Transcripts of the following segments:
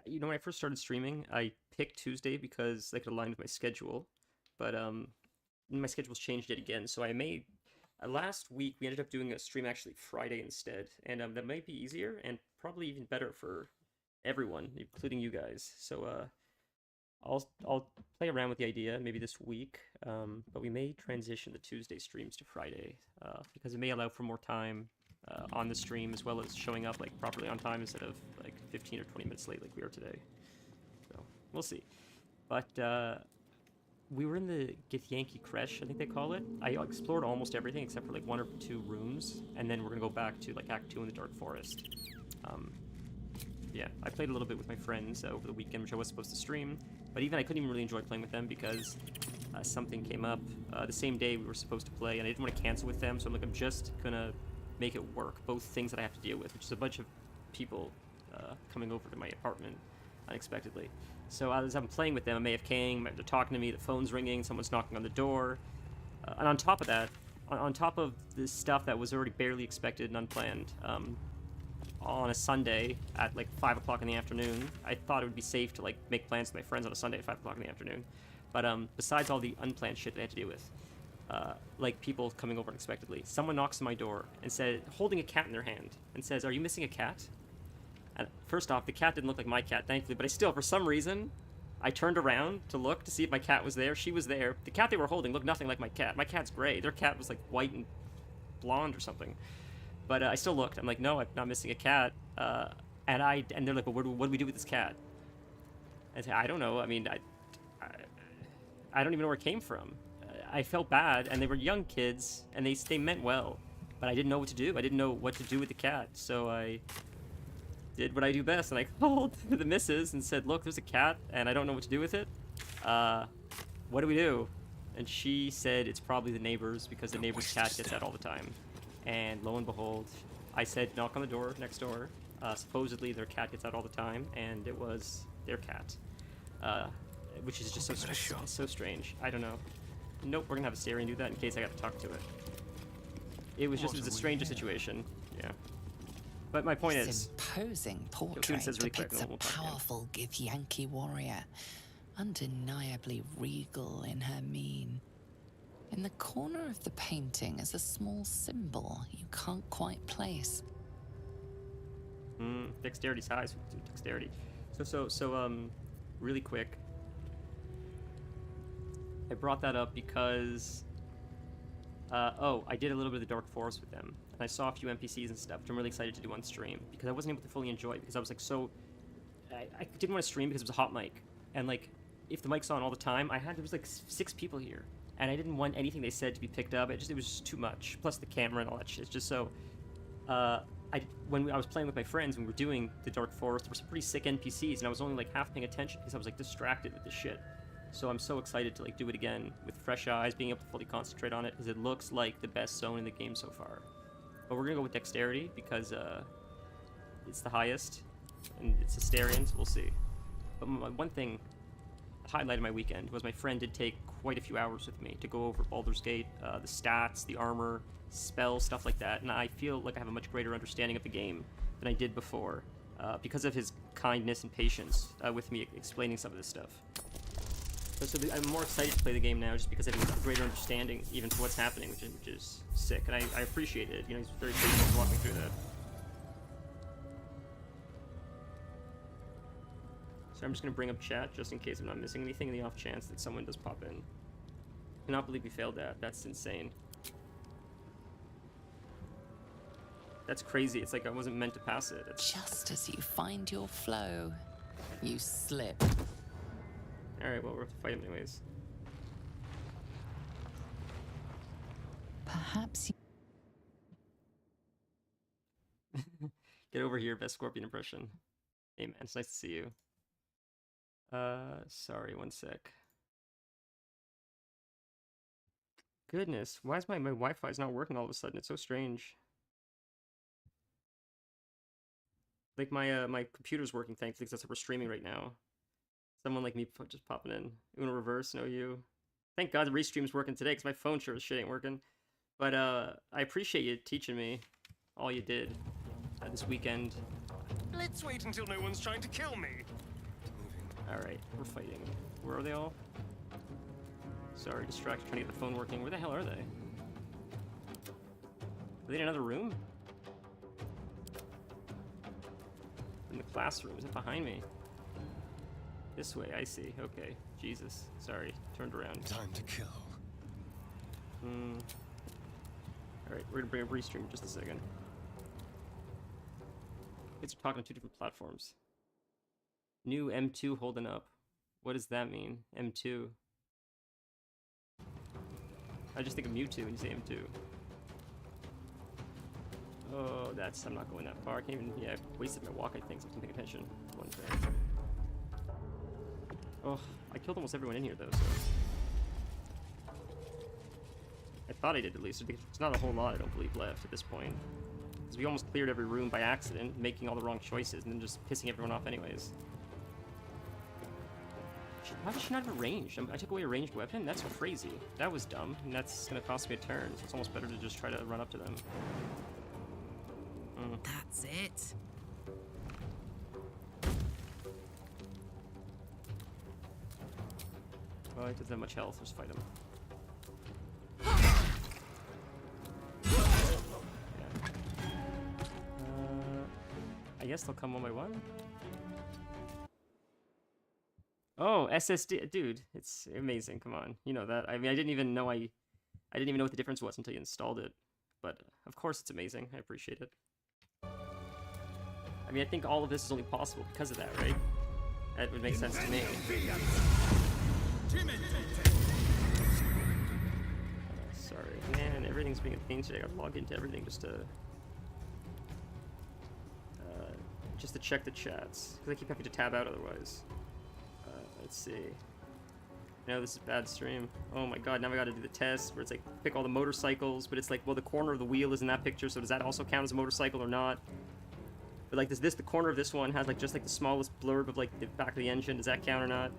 you know, when I first started streaming, I picked Tuesday because like it aligned with my schedule, but my schedule's changed yet again. So I made last week we ended up doing a stream actually Friday instead, and that might be easier and probably even better for everyone, including you guys. So I'll play around with the idea maybe this week, but we may transition the Tuesday streams to Friday because it may allow for more time on the stream as well as showing up like properly on time instead of like 15 or 20 minutes late like we are today. So we'll see. But we were in the Githyanki Kresh, I think they call it. I explored almost everything except for like one or two rooms, and then we're gonna go back to like Act 2 in the Dark Forest. Yeah, I played a little bit with my friends over the weekend, which I was supposed to stream, but even I couldn't even really enjoy playing with them because something came up the same day we were supposed to play, and I didn't want to cancel with them, so I'm like, I'm just gonna make it work. Both things that I have to deal with, which is a bunch of people coming over to my apartment unexpectedly. So as I'm playing with them, I'm AFKing, they're talking to me, the phone's ringing, someone's knocking on the door, and on top of that, on top of this stuff that was already barely expected and unplanned, on a Sunday at like 5 o'clock in the afternoon, I thought it would be safe to like make plans with my friends on a Sunday at 5 o'clock in the afternoon. But besides all the unplanned shit that I had to deal with, like people coming over unexpectedly, someone knocks on my door and said, holding a cat in their hand, and says, "Are you missing a cat?" And first off, the cat didn't look like my cat, thankfully, but I still, for some reason, I turned around to look to see if my cat was there. She was there. The cat they were holding looked nothing like my cat. My cat's gray. Their cat was like white and blonde or something. But I still looked. I'm like, no, I'm not missing a cat. And they're like, well, what do we do with this cat? I say, I don't know. I mean, I don't even know where it came from. I felt bad, and they were young kids, and they meant well, but I didn't know what to do. I didn't know what to do with the cat, so I did what I do best, and I called the missus and said, look, there's a cat, and I don't know what to do with it. What do we do? And she said it's probably the neighbors, because the neighbor's cat gets out all the time. And lo and behold, I said, knock on the door next door. Supposedly their cat gets out all the time, and it was their cat. Which is just so strange. I don't know. Nope, we're gonna have a Asterion do that in case I got to talk to it. It was a stranger situation. Yeah. But my point is, imposing portrait depicts a powerful Githyanki warrior, undeniably regal in her mien. In the corner of the painting is a small symbol you can't quite place. Dexterity's high, so we do dexterity. So, really quick. I brought that up because, I did a little bit of the Dark Forest with them, and I saw a few NPCs and stuff, which I'm really excited to do on stream, because I wasn't able to fully enjoy it, because I was like I didn't want to stream because it was a hot mic, and like, if the mic's on all the time, there was like 6 people here, and I didn't want anything they said to be picked up. It was just too much. Plus the camera and all that shit. It's just so. When I was playing with my friends when we were doing the Dark Forest, there were some pretty sick NPCs, and I was only like half paying attention because I was like distracted with this shit. So I'm so excited to like do it again with fresh eyes, being able to fully concentrate on it, because it looks like the best zone in the game so far. But we're gonna go with dexterity because it's the highest, and it's Asterion, so we'll see. But one thing. Highlight of my weekend was my friend did take quite a few hours with me to go over Baldur's Gate, the stats, the armor, spells, stuff like that, and I feel like I have a much greater understanding of the game than I did before, because of his kindness and patience with me explaining some of this stuff. So I'm more excited to play the game now just because I have a greater understanding even for what's happening, which is sick, and I appreciate it. You know, he's very patient walking through that. So I'm just going to bring up chat just in case I'm not missing anything in the off chance that someone does pop in. I cannot believe we failed that. That's insane. That's crazy. It's like I wasn't meant to pass it. Just as you find your flow, you slip. Alright, well, we're going to fight him anyways. Perhaps you... Get over here, best Scorpion impression. Hey man, it's nice to see you. Sorry, one sec. Goodness, why is my Wi-Fi's not working all of a sudden? It's so strange. Like my computer's working, thankfully, because that's how we're streaming right now. Someone like me just popping in. Uno reverse, no you. Thank God the restream's working today, because my phone sure as shit ain't working. But I appreciate you teaching me all you did this weekend. let's wait until no one's trying to kill me. Alright, we're fighting. Where are they all? Sorry, distracted trying to get the phone working. Where the hell are they? Are they in another room? In the classroom. Is it behind me? This way, I see. Okay. Jesus. Sorry. Turned around. Time to kill. Alright, we're gonna bring a restream in just a second. Kids are talking on 2 different platforms. New M2 holding up. What does that mean? M2. I just think of Mewtwo when you say M2. Oh, that's... I'm not going that far. I can't even... Yeah, I wasted my walk, I think, so I wasn't paying attention. One thing. Oh, I killed almost everyone in here, though, so... I thought I did, at least. There's not a whole lot, I don't believe, left at this point. Because we almost cleared every room by accident, making all the wrong choices, and then just pissing everyone off anyways. Why does she not have a ranged? I took away a ranged weapon? That's crazy. That was dumb, and that's gonna cost me a turn, so it's almost better to just try to run up to them. That's it. Well, he doesn't have much health, just fight him. Yeah. I guess they'll come one by one. Oh, SSD, dude, it's amazing. Come on, you know that. I mean, I didn't even know what the difference was until you installed it. But of course, it's amazing. I appreciate it. I mean, I think all of this is only possible because of that, right? That would make sense to me. Sorry, man. Everything's being a pain today. I gotta log into everything just to check the chats because I keep having to tab out otherwise. Let's see. No, this is a bad stream. Oh my god, now I gotta do the test where it's like pick all the motorcycles, but it's like, well, the corner of the wheel is in that picture, so does that also count as a motorcycle or not? But like, the corner of this one has like just like the smallest blurb of like the back of the engine. Does that count or not?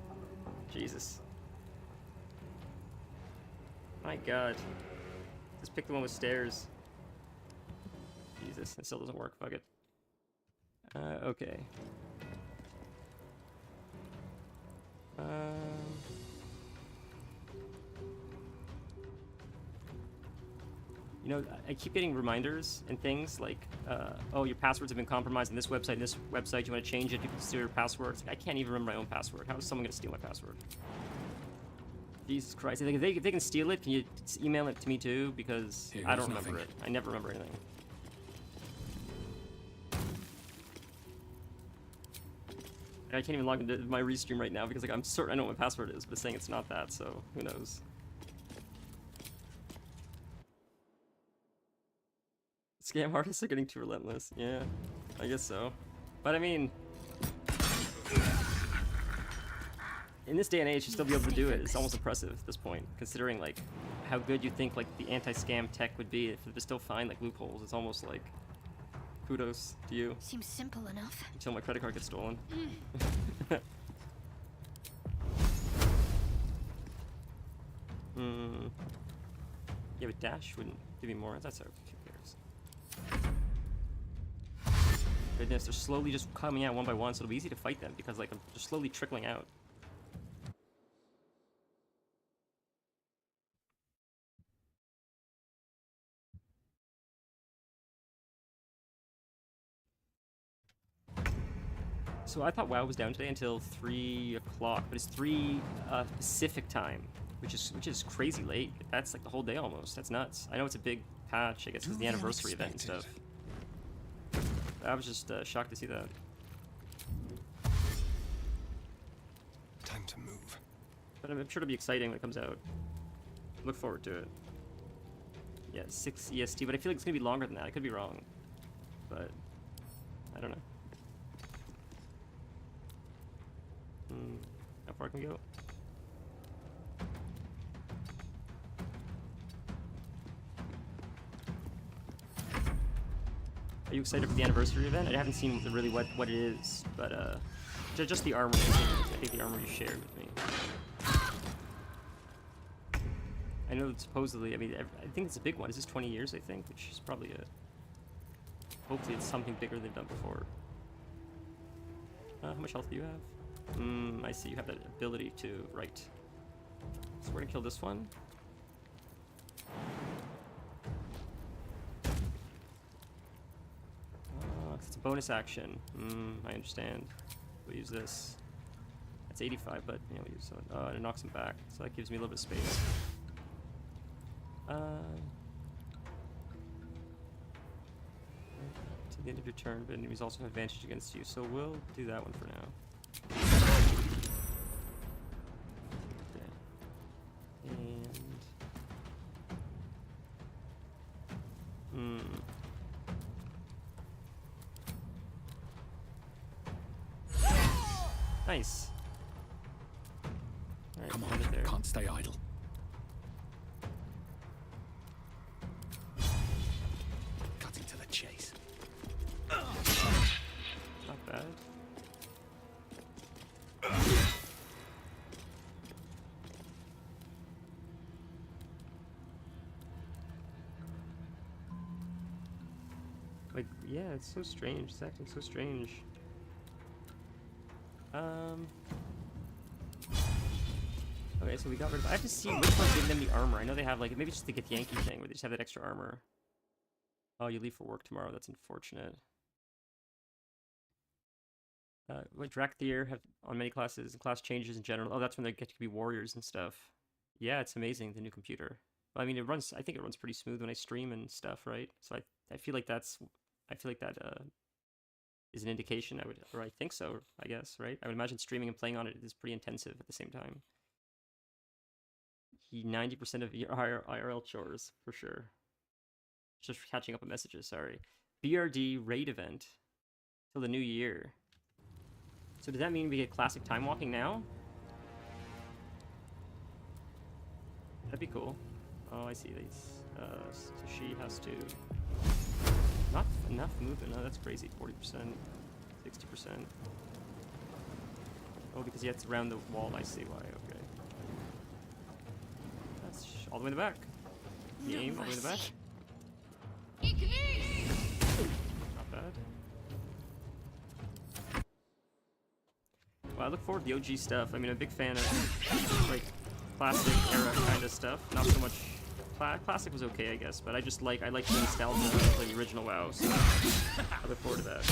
Jesus. My god. Just pick the one with stairs. Jesus, it still doesn't work. Fuck it. Okay. You know, I keep getting reminders and things like, oh, your passwords have been compromised on this website, you want to change it, you can steal your password. It's like, I can't even remember my own password. How is someone going to steal my password? Jesus Christ. If they can steal it, can you email it to me too? Because I don't remember it. I never remember anything. I can't even log into my restream right now because like I'm certain I know what my password is, but it's saying it's not that, so who knows. Scam artists are getting too relentless. Yeah, I guess so. But I mean, in this day and age, to still be able to do it is almost impressive at this point, considering like how good you think like the anti-scam tech would be if it was still find like loopholes. It's almost like kudos to you. Seems simple enough. Until my credit card gets stolen. Yeah, but Dash wouldn't give me more. That's okay. Who cares? Goodness, they're slowly just coming out one by one, so it'll be easy to fight them because like I'm just slowly trickling out. So I thought WoW was down today until 3 o'clock, but it's 3 Pacific time, which is crazy late. That's like the whole day almost. That's nuts. I know it's a big patch, I guess, because the anniversary event and stuff. I was just shocked to see that. Time to move. But I'm sure it'll be exciting when it comes out. Look forward to it. Yeah, 6 EST, but I feel like it's gonna be longer than that. I could be wrong, but I don't know. How far can we go? Are you excited for the anniversary event? I haven't seen really what it is, but just the armor. I think the armor you shared with me. I know that supposedly, I mean, I think it's a big one. This is 20 years, I think, which is probably a... Hopefully it's something bigger than they've done before. How much health do you have? I see. You have that ability to... Right. So we're gonna kill this one. It's a bonus action. I understand. We'll use this. That's 85, but you know, we'll use it knocks him back, so that gives me a little bit of space. To the end of your turn, but enemies also have advantage against you, so we'll do that one for now. Okay. And nice. All right, Come end it on, there. can't stay idle. Cutting to the chase. Not bad. Like, yeah, it's so strange. It's acting so strange. Okay, so we got rid of... I have to see which one's giving them the armor. I know they have, like, maybe it's just the Get Yankee thing, where they just have that extra armor. Oh, you leave for work tomorrow. That's unfortunate. What Drakthir have on many classes and class changes in general. Oh, that's when they get to be warriors and stuff. Yeah, it's amazing, the new computer. Well, I mean, it runs... I think it runs pretty smooth when I stream and stuff, right? So I feel like that's... I feel like that, is an indication. I think so, I guess, right? I would imagine streaming and playing on it is pretty intensive at the same time. 90% of your IRL chores, for sure. Just catching up on messages, sorry. BRD raid event till the new year. So does that mean we get classic time walking now? That'd be cool. Oh, I see these. So she has to... Not enough movement. No, that's crazy. 40%, 60%. Oh, because he has to round the wall. I see why. Okay. That's all the way in the back. The aim all the way in the back. Not bad. Well, I look forward to the OG stuff. I mean, I'm a big fan of like classic era kind of stuff. Not so much. Classic was okay, I guess, but I like the nostalgia of the original WoW, so I look forward to that.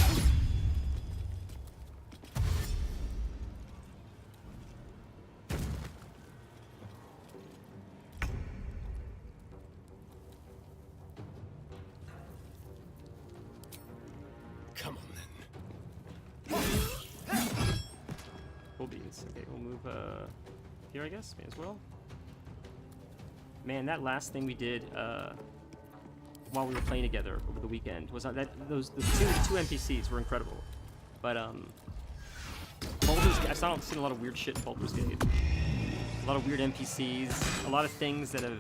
Come on then. Cool beans. Okay, we'll move here, I guess. May as well. Man, that last thing we did while we were playing together over the weekend was the two NPCs were incredible. But I've seen a lot of weird shit in Baldur's Gate. A lot of weird NPCs, a lot of things that have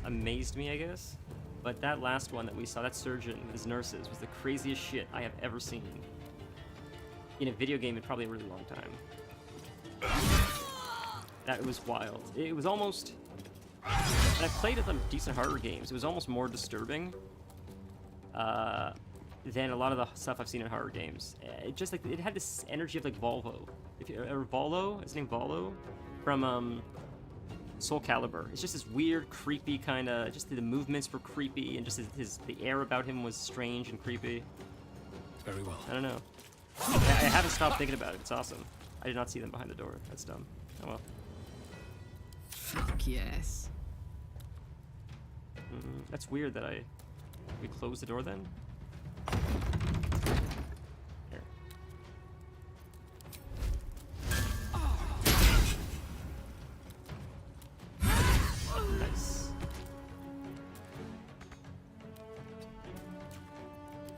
amazed me, I guess. But that last one that we saw, that surgeon with his nurses, was the craziest shit I have ever seen in a video game in probably a really long time. That was wild. It was almost... And I've played some decent horror games. It was almost more disturbing than a lot of the stuff I've seen in horror games. It had this energy of like Volvo. Volo? His name Volo? From Soul Calibur. It's just this weird, creepy kind of... Just the movements were creepy, and just the air about him was strange and creepy. Very well. I don't know. I haven't stopped thinking about it. It's awesome. I did not see them behind the door. That's dumb. Oh well. Fuck yes. That's weird that we closed the door then. Here. Nice.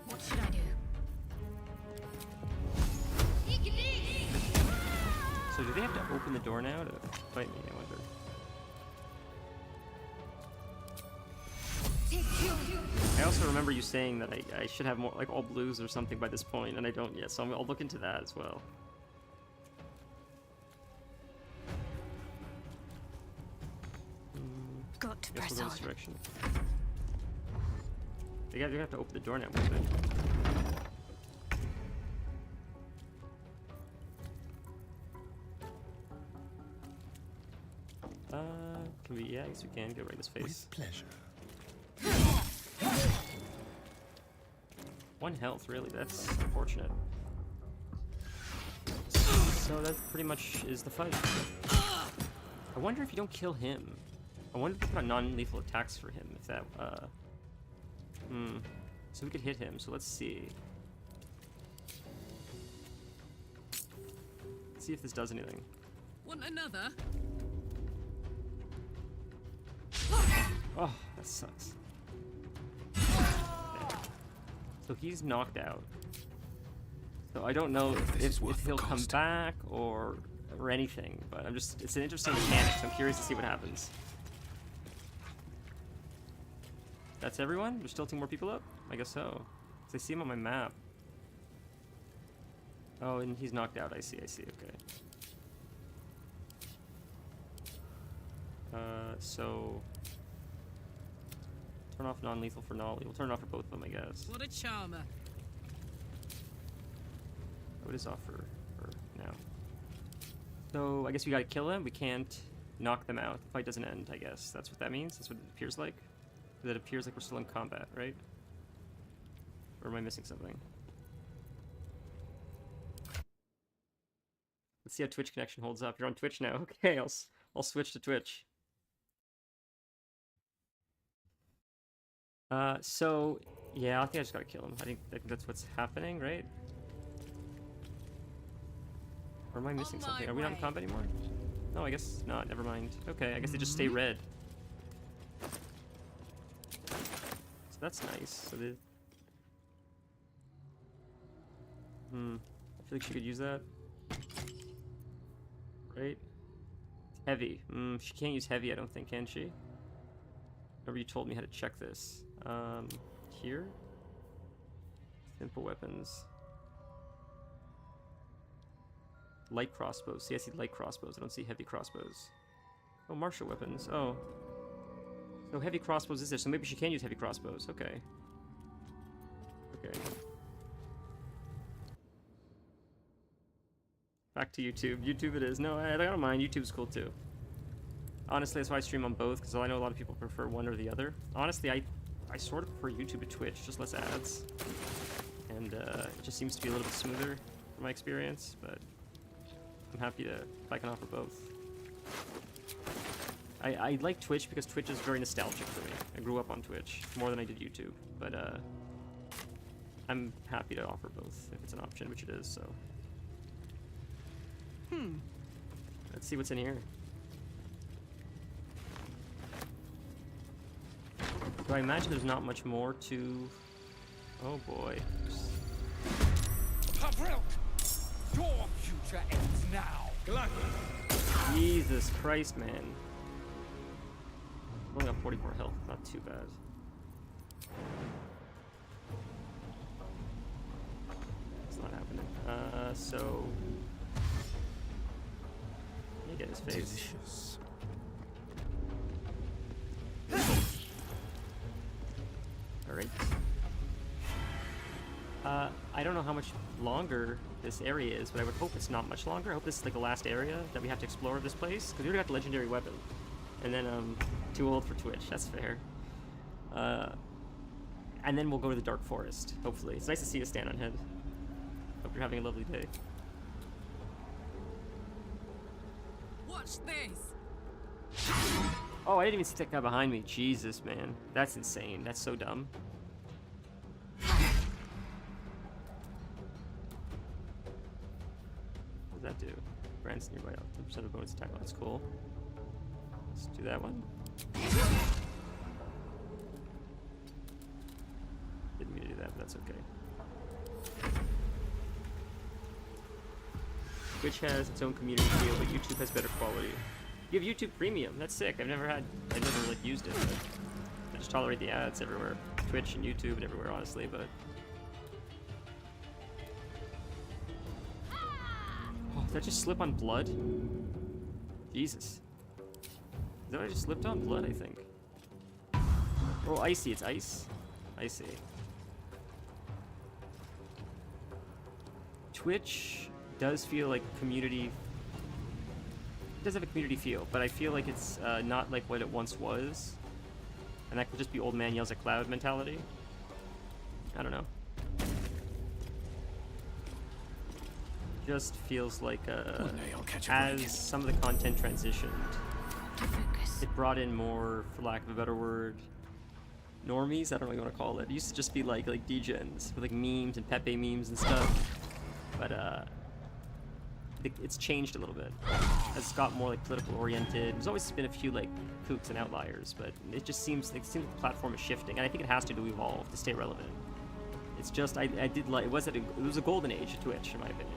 What should I do? So do they have to open the door now to fight me? I wonder. I also remember you saying that I should have more, like, all blues or something by this point, and I don't yet, so I'll look into that as well. Got to Guess press we'll go on. this direction. They have to open the door now, won't they? Yeah, I guess we can go right in his face. With pleasure. 1 health, really. That's unfortunate. So that pretty much is the fight. I wonder if you don't kill him. I wonder if you put non-lethal attacks for him. If that, So we could hit him. So let's see. Let's see if this does anything. Want another? Oh, that sucks. So he's knocked out. So I don't know if he'll come back or anything, but it's an interesting mechanic, so I'm curious to see what happens. That's everyone? We're still tilting more people up? I guess so. 'Cause I see him on my map. Oh, and he's knocked out. I see, okay. So... Turn off non-lethal for Nolly. We'll turn it off for both of them, I guess. What a charmer. What is off for now? So, I guess we gotta kill him. We can't knock them out. The fight doesn't end, I guess. That's what that means? That's what it appears like? That appears like we're still in combat, right? Or am I missing something? Let's see how Twitch connection holds up. You're on Twitch now. Okay, I'll switch to Twitch. So yeah, I think I just gotta kill him. I think that's what's happening, right? Or am I missing something? Are we not in combat anymore? No, I guess not. Never mind. Okay, I guess they just stay red. So that's nice. So they... I feel like she could use that. Right? Heavy. She can't use heavy, I don't think, can she? Remember you told me how to check this. Here? Simple weapons. Light crossbows. See, I see light crossbows. I don't see heavy crossbows. Oh, martial weapons. Oh. So heavy crossbows is there, so maybe she can use heavy crossbows. Okay. Okay. Back to YouTube. YouTube it is. No, I don't mind. YouTube's cool too. Honestly, that's why I stream on both, because I know a lot of people prefer one or the other. Honestly, I sort of prefer YouTube to Twitch, just less ads. And it just seems to be a little bit smoother from my experience, but I'm happy if I can offer both. I like Twitch because Twitch is very nostalgic for me. I grew up on Twitch more than I did YouTube, but I'm happy to offer both if it's an option, which it is, so. Let's see what's in here. So I imagine there's not much more to... Oh boy. Havril! Your future ends now! Jesus Christ, man. Only got 44 health, not too bad. It's not happening. So... Let me get his face. Delicious. Alright. I don't know how much longer this area is, but I would hope it's not much longer. I hope this is like the last area that we have to explore of this place, because we already got the legendary weapon. And then, too old for Twitch, that's fair. And then we'll go to the Dark Forest, hopefully. It's nice to see you stand on head. Hope you're having a lovely day. Watch this. Oh, I didn't even see that guy behind me. Jesus, man. That's insane. That's so dumb. What does that do? Grants nearby 10% of bonus attack. Oh, that's cool. Let's do that one. Didn't mean to do that, but that's okay. Twitch has its own community feel, but YouTube has better quality. You have YouTube Premium. That's sick. I've never like used it. But I just tolerate the ads everywhere. Twitch and YouTube and everywhere, honestly. But oh, did that just slip on blood? Jesus. Is that what I just slipped on? Blood, I think. Oh, icy. It's ice. I see. Twitch does feel like community It does have a community feel, but I feel like it's not like what it once was. And that could just be old man yells at cloud mentality. I don't know. Just feels like One day I'll catch a as break. some of the content transitioned, it brought in more, for lack of a better word, normies. I don't know what you want to call it. It used to just be like degens with like memes and Pepe memes and stuff, but it's changed a little bit. It's got more like political oriented. There's always been a few like kooks and outliers, but it just seems like the platform is shifting, and I think it has to evolve to stay relevant. It's just I did like it was a golden age of Twitch in my opinion.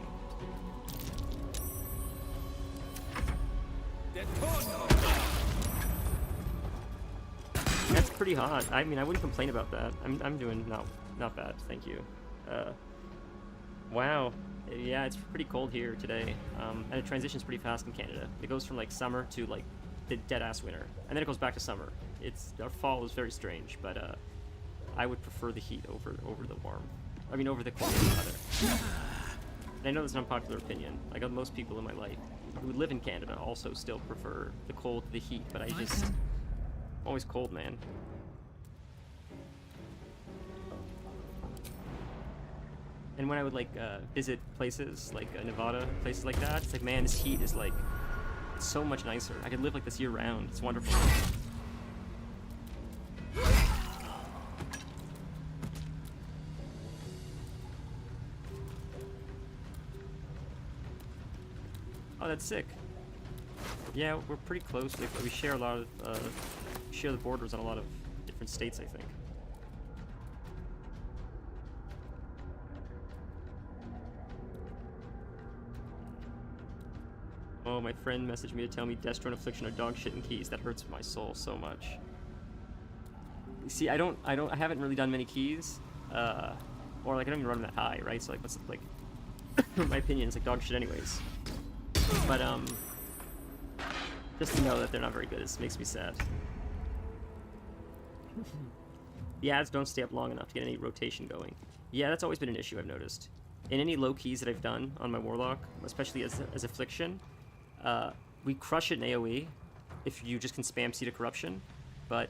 That's pretty hot. I mean, I wouldn't complain about that. I'm doing not bad, thank you. Wow. Yeah, it's pretty cold here today, and it transitions pretty fast in Canada. It goes from like summer to like the dead-ass winter, and then it goes back to summer. Our fall is very strange, but I would prefer the heat over the warm. I mean, over the cold weather. And I know that's an unpopular opinion. Like most people in my life who live in Canada also still prefer the cold to the heat, but I'm always cold, man. And when I would like visit places like Nevada, places like that, it's like, man, this heat is like so much nicer. I could live like this year round. It's wonderful. Oh, that's sick. Yeah, we're pretty close. Like, we share a lot of share the borders on a lot of different states, I think. Oh, my friend messaged me to tell me Destro and Affliction are dog shit and keys. That hurts my soul so much. See, I haven't really done many keys, or like I don't even run them that high, right? So like, what's like, my opinion is like dog shit anyways. But just to know that they're not very good, it makes me sad. The ads don't stay up long enough to get any rotation going. Yeah, that's always been an issue I've noticed. In any low keys that I've done on my Warlock, especially as Affliction, we crush it in AoE if you just can spam Seed of Corruption, but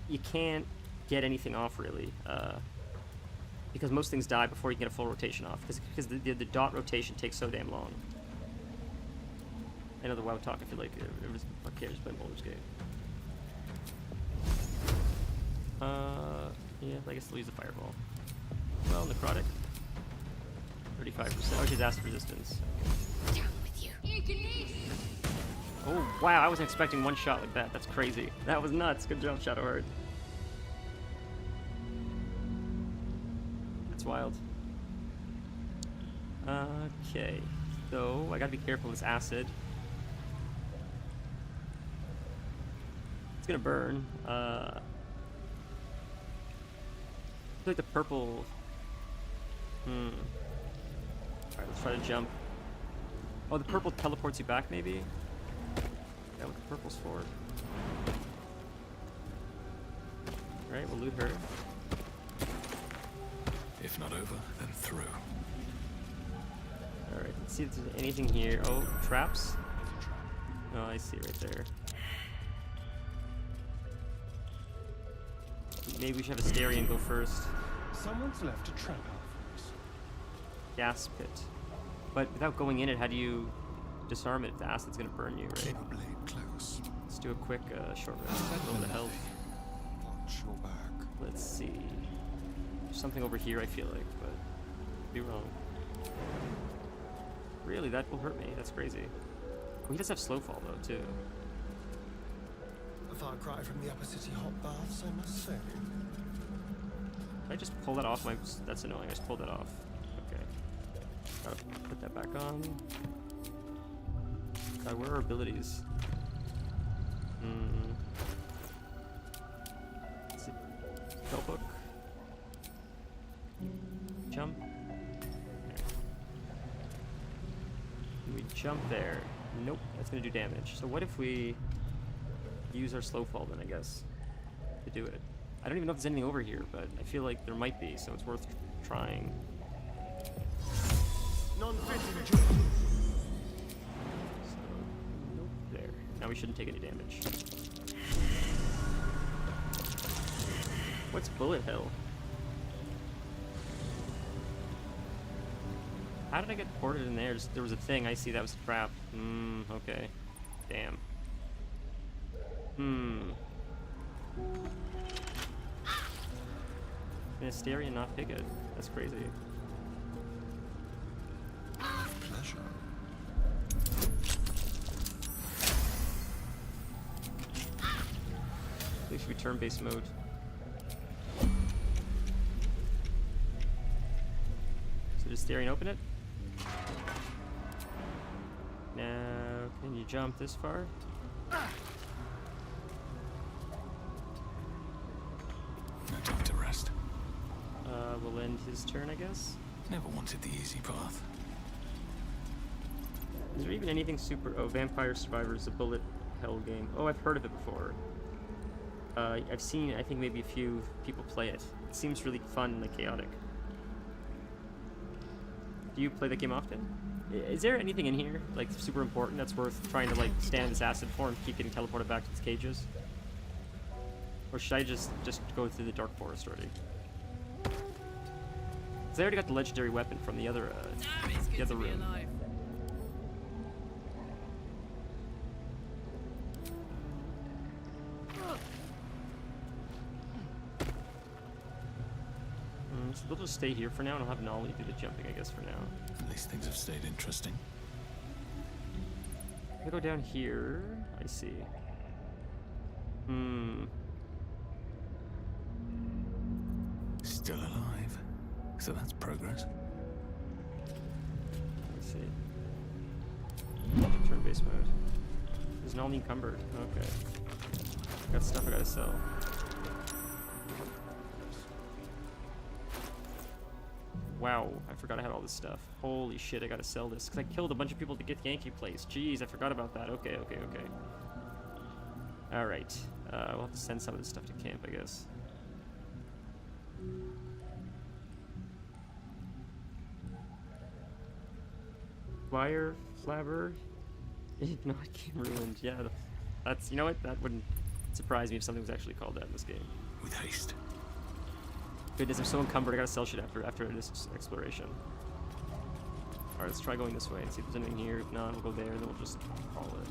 you can't get anything off really, because most things die before you can get a full rotation off, because the dot rotation takes so damn long. I know the WoW talk, I feel like it was fuck cares, but Baldur's Gate. Yeah, I guess they'll use the Fireball. Well, Necrotic. 35%. Oh, she's acid resistance. Down with you. Oh, wow, I wasn't expecting one shot like that. That's crazy. That was nuts. Good job, Shadowheart. That's wild. Okay, so I gotta be careful with this acid. It's gonna burn. I feel like the purple... Alright, let's try to jump. Oh, the purple teleports you back, maybe? Is that what the purple's for? Alright, we'll loot her. If not over, then through. Alright, let's see if there's anything here. Oh, traps? Oh, I see right there. Maybe we should have Asterion go first. Someone's left a trap out for us. Gas pit. But without going in it, how do you disarm it if the acid's gonna burn you, right? Keep a blade close. Let's do a quick short rest. A little bit of health. Watch your back. Let's see. There's something over here, I feel like, but could be wrong. Really, that will hurt me. That's crazy. Oh, he does have slow fall though, too. A far cry from the upper city hot baths, I must say. Did I just pull that off? That's annoying. I just pulled that off. Okay. Gotta put that back on. God, where are our abilities? Let's see. Spellbook. Jump. There. Can we jump there? Nope, that's gonna do damage. So what if we use our slow fall then, I guess, to do it? I don't even know if there's anything over here, but I feel like there might be, so it's worth trying. Non-fit So, we shouldn't take any damage. What's bullet hell? How did I get ported in there? There was a thing. I see that was a trap. Okay. Damn. An Asterion not pick it. That's crazy. Pleasure. They should be turn-based mode. So does Asterion open it? Now, can you jump this far? No time to rest. We'll end his turn, I guess. Never wanted the easy path. Is there even anything super... Oh, Vampire Survivors, a bullet hell game. Oh, I've heard of it before. I've seen, I think, maybe a few people play it. It seems really fun and like, chaotic. Do you play that game often? Is there anything in here, like, super important that's worth trying to, like, stand in this acid for and keep getting teleported back to its cages? Or should I just go through the Dark Forest already? Because I already got the legendary weapon from the other, Damn, it's good the other to be room. alive. So they'll just stay here for now, and I'll have Nolly do the jumping, I guess, for now. At least things have stayed interesting. I go down here. I see. Still alive. So that's progress. Let's see. Turn-based mode. There's Nolly encumbered. Okay. Got stuff I gotta sell. Wow, I forgot I had all this stuff. Holy shit, I gotta sell this. Because I killed a bunch of people to get Yankee Place. Jeez, I forgot about that. Okay. Alright. We'll have to send some of this stuff to camp, I guess. Fire Flabber? Not Game Ruined. Yeah, that's... You know what? That wouldn't surprise me if something was actually called that in this game. With haste. Goodness, I'm so encumbered. I gotta sell shit after this exploration. Alright, let's try going this way and see if there's anything here. If not, we'll go there and then we'll just call it.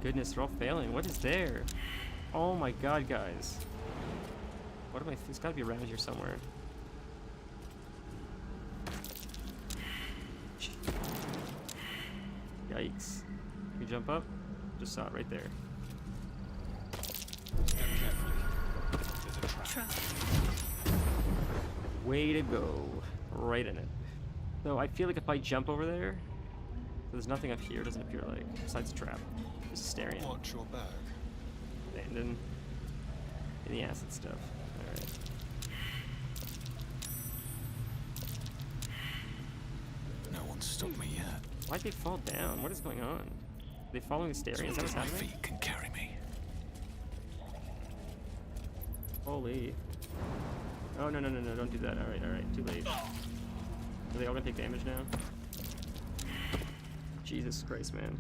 Goodness, they're all failing. What is there? Oh my god, guys. What am I... It's gotta be around here somewhere. Yikes. Can you jump up? Just saw it right there. Step carefully. There's a trap. Way to go. Right in it. Though I feel like if I jump over there, there's nothing up here, doesn't appear like, besides a trap. Just staring. Watch your back. Abandon. And the acid stuff. Alright. No one's stopped me yet. Why'd they fall down? What is going on? Are they following the stairs? Is that what's My happening? feet can carry me. Holy. Oh, no, don't do that. Alright, too late. Are they all gonna take damage now? Jesus Christ, man.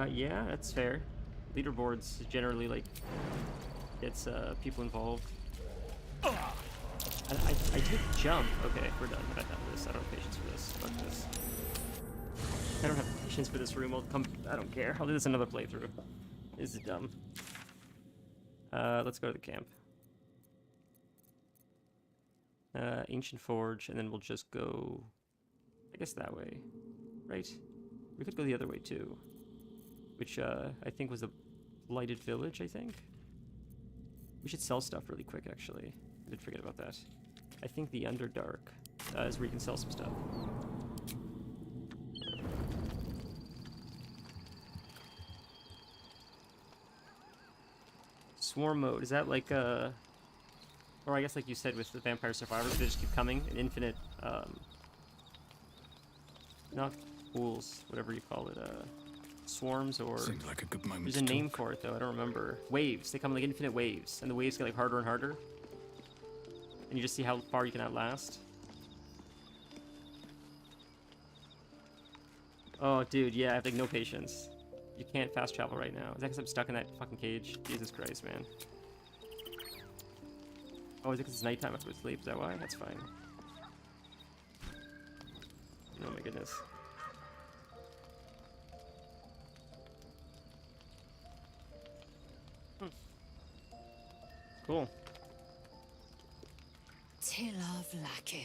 Yeah, that's fair. Leaderboards generally, like, gets, people involved. I did jump. Okay, we're done. I got done with this. I don't have patience for this. Fuck this. I don't have patience for this room. I don't care. I'll do this another playthrough. This is dumb. Let's go to the camp. Ancient Forge, and then we'll just go, I guess, that way. Right? We could go the other way, too. Which, I think was the Lighted Village, I think? We should sell stuff really quick, actually. I did forget about that. I think the Underdark is where you can sell some stuff. Swarm mode, is that like, or I guess like you said with the Vampire Survivors, they just keep coming, an infinite, not pools, whatever you call it, Swarms or... Seems like a good moment There's to a name talk. for it, though. I don't remember. Waves. They come in like infinite waves. And the waves get like harder and harder. And you just see how far you can outlast. Oh, dude, yeah, I have like no patience. You can't fast travel right now. Is that because I'm stuck in that fucking cage? Jesus Christ, man. Oh, is it because it's nighttime after we sleep? Is that why? That's fine. Oh my goodness. Cool. Tilla Vlaakith,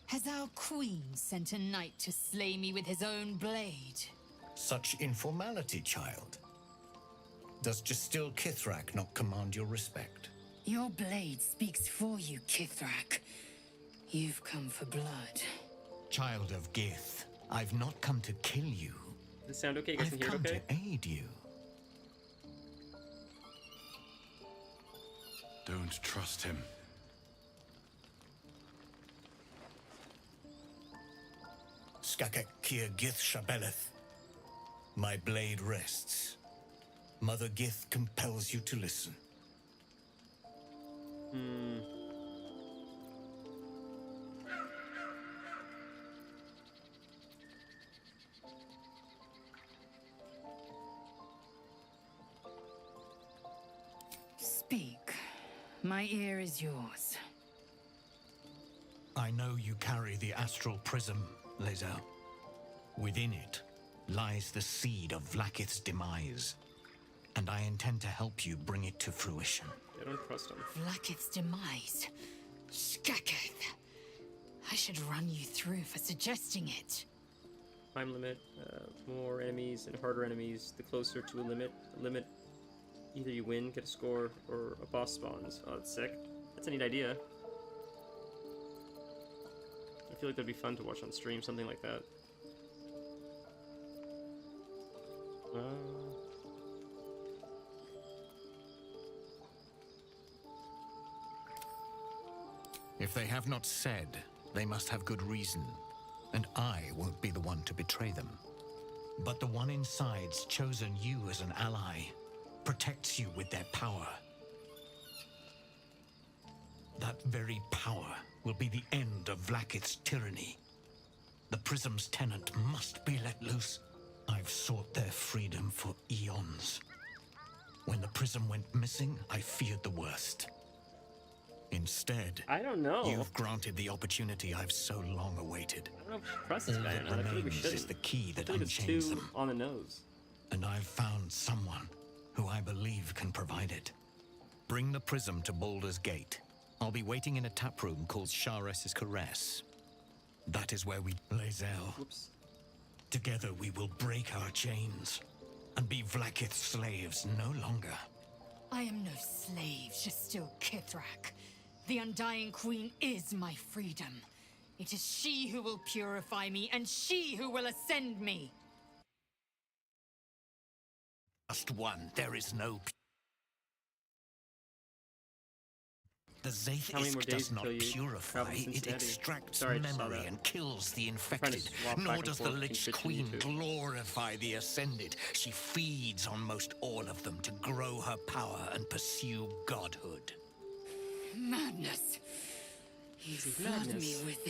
has our queen sent a knight to slay me with his own blade? Such informality, child. Does Justil Kithrak not command your respect? Your blade speaks for you, Kithrak. You've come for blood. Child of Gith, I've not come to kill you. Does this sound okay? You guys I've can hear come it okay? to aid you. Don't trust him. Skakek Kier Gith Shabeleth. My blade rests. Mother Gith compels you to listen. Speak. My ear is yours. I know you carry the astral prism, Lae'zel. Within it lies the seed of Vlaakith's demise, and I intend to help you bring it to fruition. I don't trust him. Vlaakith's demise. Skaketh. I should run you through for suggesting it. Time limit, more enemies and harder enemies. The closer to a limit, either you win, get a score, or a boss spawns. Oh, that's sick. That's a neat idea. I feel like that'd be fun to watch on stream, something like that. If they have not said, they must have good reason, and I won't be the one to betray them. But the one inside's chosen you as an ally, protects you with their power. That very power will be the end of Vlaakith's tyranny. The Prism's tenant must be let loose. I've sought their freedom for eons. When the Prism went missing, I feared the worst. Instead, I don't know. you've granted the opportunity I've so long awaited. I don't know if we should trust this All guy or that not. I feel like we remains shouldn't. is the key that I feel like it's unchains too them. on the nose. And I've found someone who I believe can provide it. Bring the prism to Baldur's Gate. I'll be waiting in a tap room called Shares's Caress. That is where we... Lae'zel. Whoops. Together we will break our chains and be Vlaakith's slaves no longer. I am no slave, Justil Kithrak. The Undying Queen is my freedom. It is she who will purify me, and she who will ascend me. Just one, there is no... The How many more Zaithisk days does not until you purify, travel to it Cincinnati? extracts Sorry, I just saw memory that. and kills the trying to infected. swap back Nor and does the forth between Lich Twitch and Queen YouTube. glorify the Ascended. She feeds on most all of them to grow her power and pursue godhood. Madness. You flood me madness. with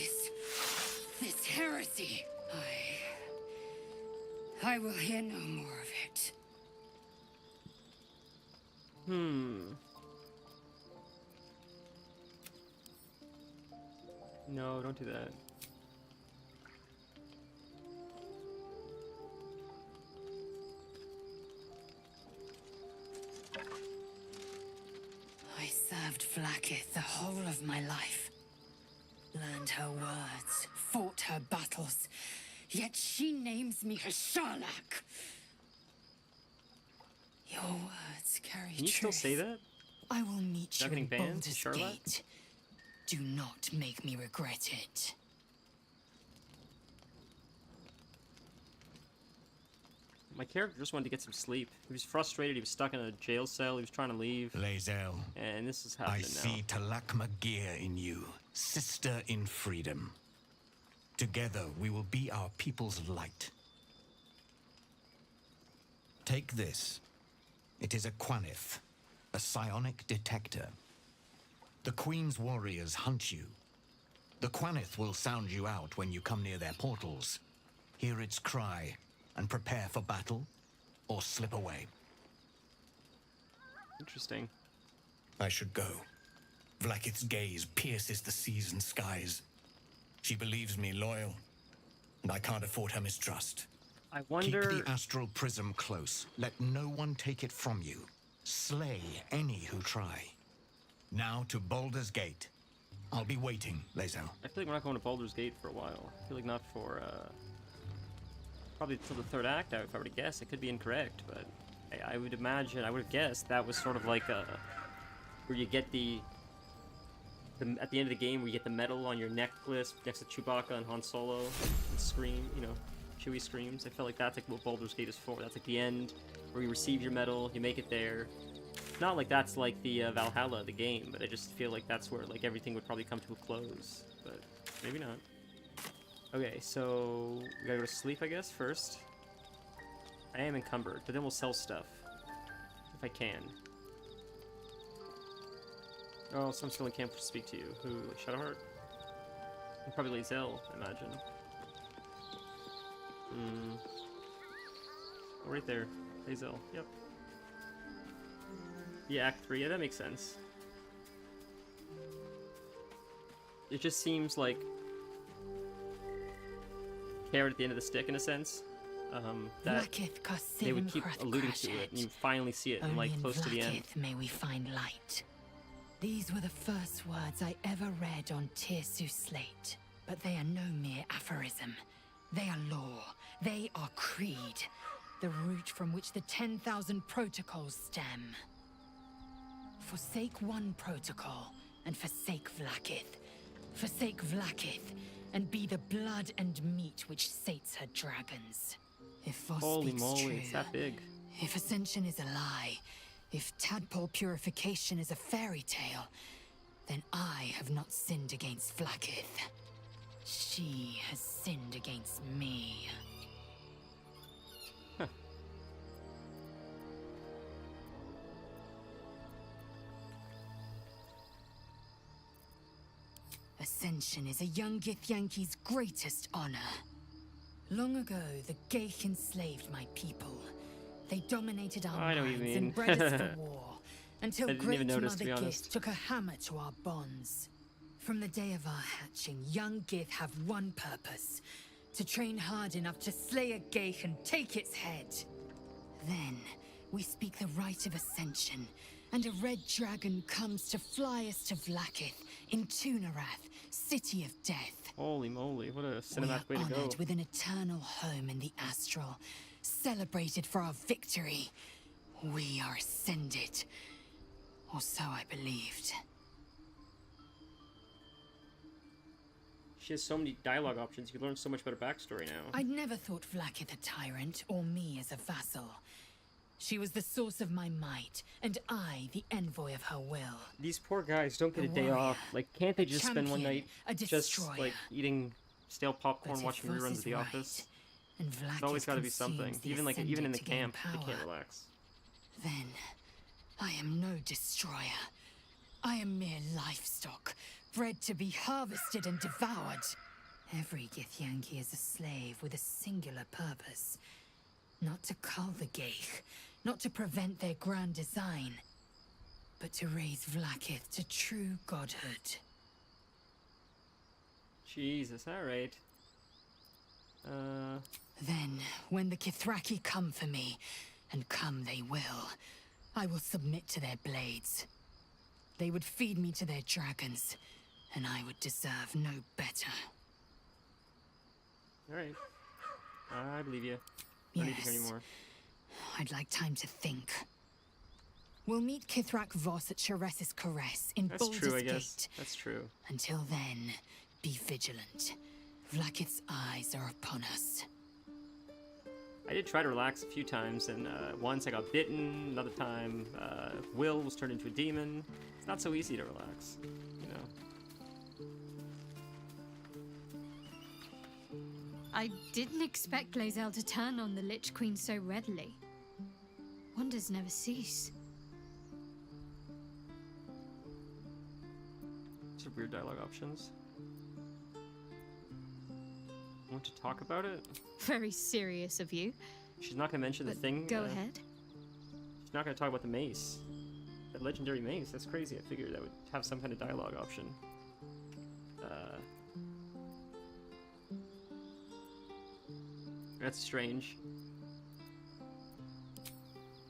this heresy. I will hear no more of it. No, don't do that. I served Vlaakith the whole of my life. Learned her words, fought her battles. Yet she names me her Sharlak. Your words carry Can you truth. still say that? I will meet Not you getting in banned, Baldur's Sharlak? Gate. Do not make me regret it. My character just wanted to get some sleep. He was frustrated. He was stuck in a jail cell. He was trying to leave. Lae'zel, And this is I happening see now. Talak Magir in you, sister in freedom. Together we will be our people's light. Take this. It is a Quanith, a psionic detector. The Queen's warriors hunt you. The Quanith will sound you out when you come near their portals. Hear its cry and prepare for battle, or slip away. Interesting. I should go. Vlakith's gaze pierces the seas and skies. She believes me loyal, and I can't afford her mistrust. I wonder... Keep the astral prism close. Let no one take it from you. Slay any who try. Now to Baldur's Gate. I'll be waiting, Lae'zel. I feel like we're not going to Baldur's Gate for a while. I feel like not for, probably until the third act, if I were to guess. It could be incorrect, but I would imagine, I would have guessed that was sort of like where you get the at the end of the game, where you get the medal on your necklace next to Chewbacca and Han Solo, and scream, you know, Chewie screams. I feel like that's like what Baldur's Gate is for. That's like the end, where you receive your medal, you make it there. Not like that's like the Valhalla, the game, but I just feel like that's where like everything would probably come to a close, but maybe not. Okay, so we gotta go to sleep, I guess, first. I am encumbered, but then we'll sell stuff if I can. Oh, so I'm still in camp to speak to you. Who? Like Shadowheart? And probably Lae'zel, I imagine. Oh, right there. Lae'zel, yep. Yeah, Act 3, yeah, that makes sense. It just seems like carrot at the end of the stick, in a sense. That they would keep alluding to it, and you finally see it, and like close to the end. May we find light. These were the first words I ever read on Tirsu's slate, but they are no mere aphorism. They are law. They are creed, the root from which the 10,000 protocols stem. Forsake one protocol, and forsake Vlakith. Forsake Vlakith, and be the blood and meat which sates her dragons. If Voss Holy speaks moly, true, it's that big. if Ascension is a lie, if Tadpole purification is a fairy tale, then I have not sinned against Vlakith. She has sinned against me. Ascension is a young Githyanki's greatest honor. Long ago, the Geich enslaved my people. They dominated our I know what you minds mean. and bred us for war, until I didn't Great even notice, to be Mother honest. Gith took a hammer to our bonds. From the day of our hatching, young Gith have one purpose: to train hard enough to slay a Geich and take its head. Then, we speak the rite of Ascension, and a red dragon comes to fly us to Vlakith in Tunarath, City of Death. Holy moly, what a We are cinematic way to go. honored with an eternal home in the astral, celebrated for our victory. We are ascended. Or so I believed. She has so many dialogue options. You can learn so much about her backstory now. I'd never thought Vlakith a tyrant, or me as a vassal. She was the source of my might, and I the envoy of her will. These poor guys don't get a A day warrior, off. Like, can't they just spend one champion, night a just destroyer. like eating stale popcorn, But if watching Voss reruns is of The right, Office? and There's Vlakith always got to be something. consumes the Even like even in the Ascended to gain camp, they power, can't relax. Then, I am no destroyer. I am mere livestock, bred to be harvested and devoured. Every Githyanki is a slave with a singular purpose. Not to cull the Geich, not to prevent their grand design, but to raise Vlakith to true godhood. Jesus, alright. Then, when the Kithraki come for me, and come they will, I will submit to their blades. They would feed me to their dragons, and I would deserve no better. Alright. I believe you. I don't need to hear any Yes. more. I'd like time to think. We'll meet Kithrak Voss at Chares's Caress in That's Baldur's true, I guess. Gate. That's true. Until then, be vigilant. Vlakith's eyes are upon us. I did try to relax a few times, and once I got bitten, another time Will was turned into a demon. It's not so easy to relax, you know. I didn't expect Lae'zel to turn on the Lich Queen so readily. Wonders never cease. Some weird dialogue options. Want to talk about it? Very serious of you. She's not gonna mention the But thing. go ahead. She's not gonna talk about the mace. That legendary mace. That's crazy. I figured that would have some kind of dialogue option. That's strange.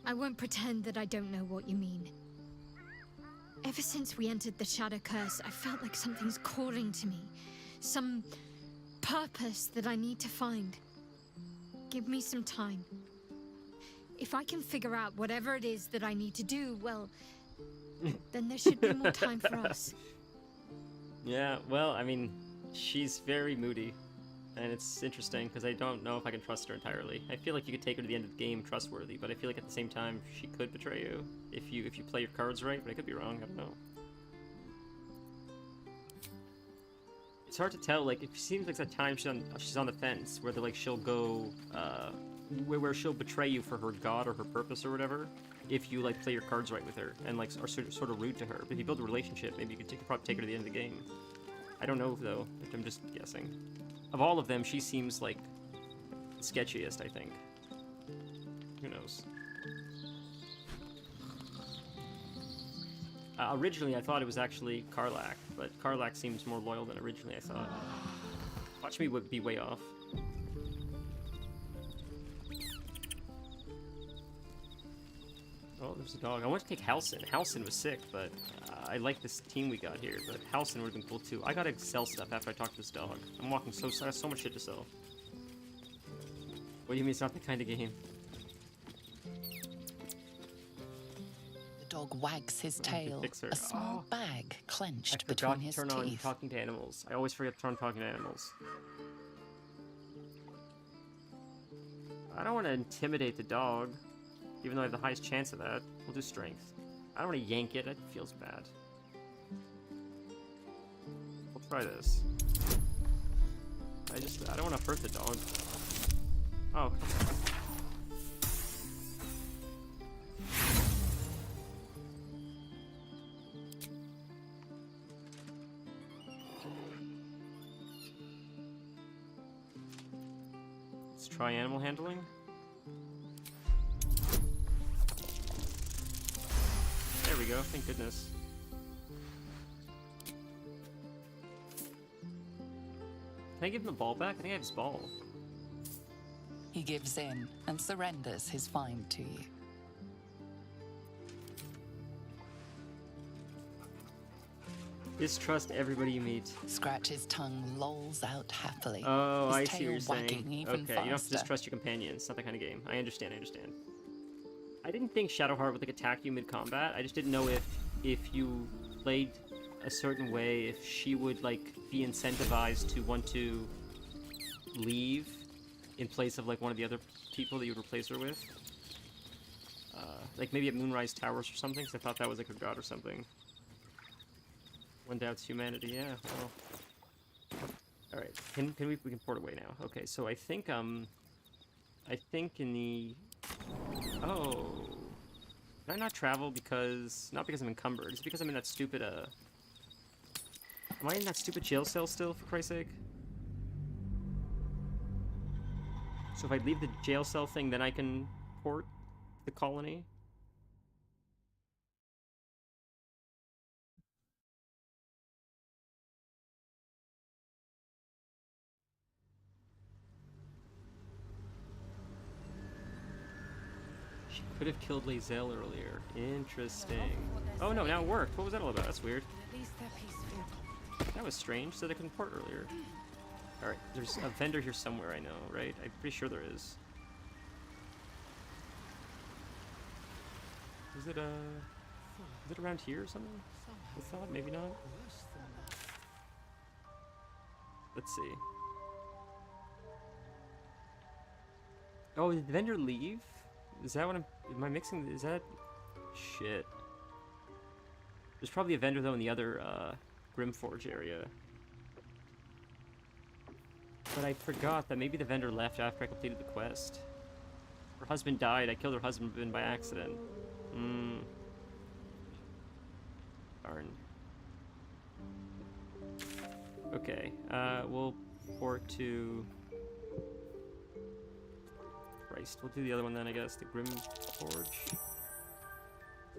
I won't pretend that I don't know what you mean. Ever since we entered the Shadow Curse, I felt like something's calling to me. Some purpose that I need to find. Give me some time. If I can figure out whatever it is that I need to do, well, then there should be more time for us. Yeah, well, I mean, she's very moody. And it's interesting, because I don't know if I can trust her entirely. I feel like you could take her to the end of the game trustworthy, but I feel like at the same time, she could betray you if you play your cards right, but I could be wrong, I don't know. It's hard to tell, like, it seems like at times she's on the fence, where like she'll go, where she'll betray you for her god or her purpose or whatever, if you, like, play your cards right with her, and, like, are sort of rude to her. But if you build a relationship, maybe you could probably take her to the end of the game. I don't know, though. I'm just guessing. Of all of them, she seems, like, sketchiest, I think. Who knows? Originally, I thought it was actually Karlach, but Karlach seems more loyal than originally I thought. Watch me be way off. Oh, there's a dog. I want to take Halsin. Halsin was sick, but I like this team we got here, but Halsin would have been cool too. I gotta sell stuff after I talk to this dog. I'm walking I have so much shit to sell. What do you mean it's not the kind of game? The dog wags his tail, fix her. a small bag clenched I forgot between to his turn on teeth. talking to animals. I always forget to turn on talking to animals. I don't want to intimidate the dog, even though I have the highest chance of that. We'll do strength. I don't want to yank it. It feels bad. We'll try this. I don't want to hurt the dog. Oh. Let's try animal handling. There we go, thank goodness. Can I give him the ball back? I think I have his ball. He gives in and surrenders his find to you. Distrust everybody you meet. Scratch's tongue lolls out happily. Oh, his I tail see what you're wagging saying. even Okay, you don't have to faster. distrust your companions. It's not that kind of game. I understand, I didn't think Shadowheart would, like, attack you mid-combat. I just didn't know if you played a certain way, if she would, like, be incentivized to want to leave in place of, like, one of the other people that you would replace her with. Like, maybe at Moonrise Towers or something, because I thought that was, like, her god or something. One doubts humanity, yeah, well. Alright, we can port away now. Okay, so I think in the... Oh. Did I not travel because... Not because I'm encumbered, it's because I'm in that stupid, Am I in that stupid jail cell still, for Christ's sake? So if I leave the jail cell thing, then I can port the colony? She could have killed Lae'zel earlier. Interesting. Oh no, now it worked. What was that all about? That's weird. At least they're peaceful. That was strange. Said I couldn't port earlier. Alright, there's a vendor here somewhere, I know, right? I'm pretty sure there is. Is it around here or something? I thought, maybe not. Let's see. Oh, did the vendor leave? Is that what am I mixing? Is that... Shit. There's probably a vendor, though, in the other, Grimforge area. But I forgot that maybe the vendor left after I completed the quest. Her husband died. I killed her husband by accident. Darn. Okay, we'll port to... Christ, we'll do the other one then, I guess. The Grim Forge.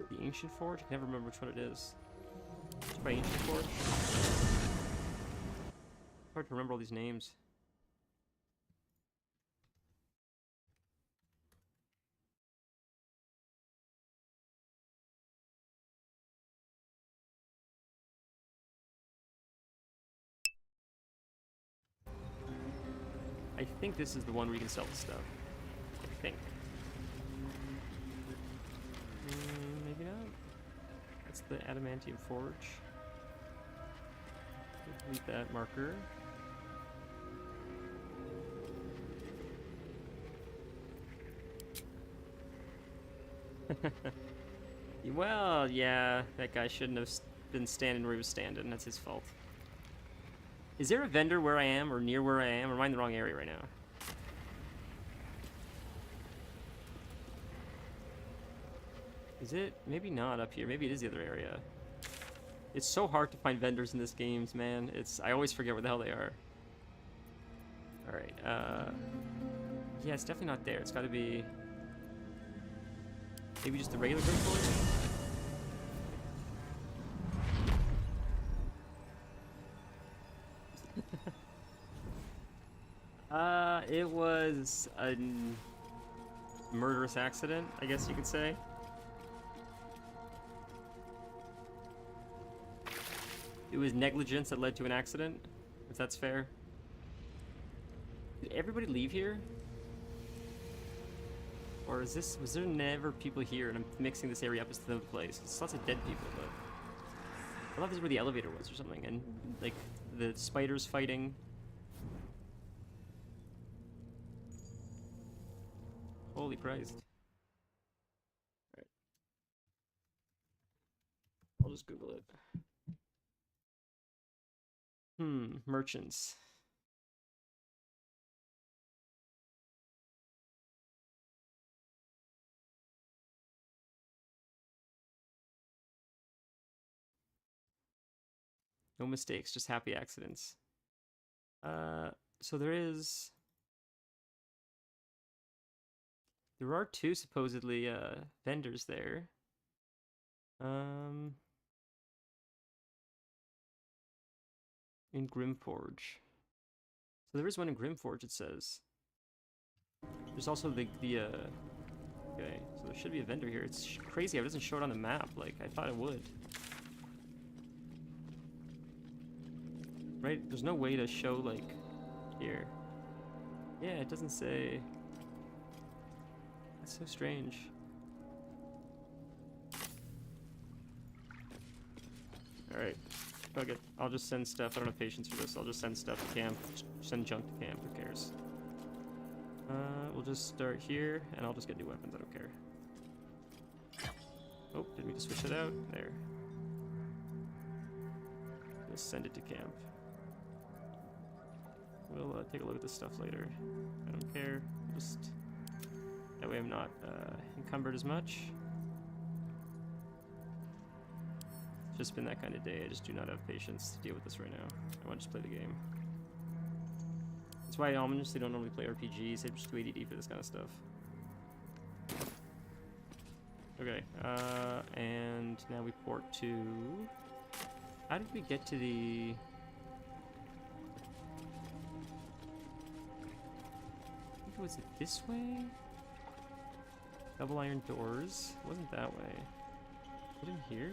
The Ancient Forge? I can never remember which one it is. It's by Ancient Forge. Hard to remember all these names. I think this is the one where you can sell the stuff. I think. Maybe not. That's the Adamantium Forge. Delete that marker. Well, yeah, that guy shouldn't have been standing where he was standing. That's his fault. Is there a vendor where I am, or near where I am, or am I in the wrong area right now? Is it? Maybe not up here. Maybe it is the other area. It's so hard to find vendors in this game, man. I always forget where the hell they are. Alright, yeah, it's definitely not there. It's gotta be... Maybe just the regular Grim Forge? It was a murderous accident, I guess you could say. It was negligence that led to an accident, if that's fair. Did everybody leave here? Or was there never people here and I'm mixing this area up as another place? It's lots of dead people, but... I thought this is where the elevator was or something, and, like, the spiders fighting. Holy Christ. Alright. I'll just Google it. Merchants. No mistakes, just happy accidents. So there are two supposedly vendors there. In Grimforge. So there is one in Grimforge, it says. There's also the okay, so there should be a vendor here. It's crazy how it doesn't show it on the map like I thought it would. Right? There's no way to show, like, here. Yeah, it doesn't say. That's so strange. Alright. Fuck it. I'll just send stuff. I don't have patience for this. I'll just send stuff to camp. Send junk to camp. Who cares? We'll just start here, and I'll just get new weapons. I don't care. Oh, didn't mean to switch it out. There. Just send it to camp. We'll take a look at this stuff later. I don't care. Just that way I'm not encumbered as much. It's just been that kind of day. I just do not have patience to deal with this right now. I want to just play the game. That's why I honestly don't normally play RPGs. I'm just too ADD for this kind of stuff. Okay, and now we port to... How did we get to the... Was it this way? Double iron doors. It wasn't that way. Was it in here?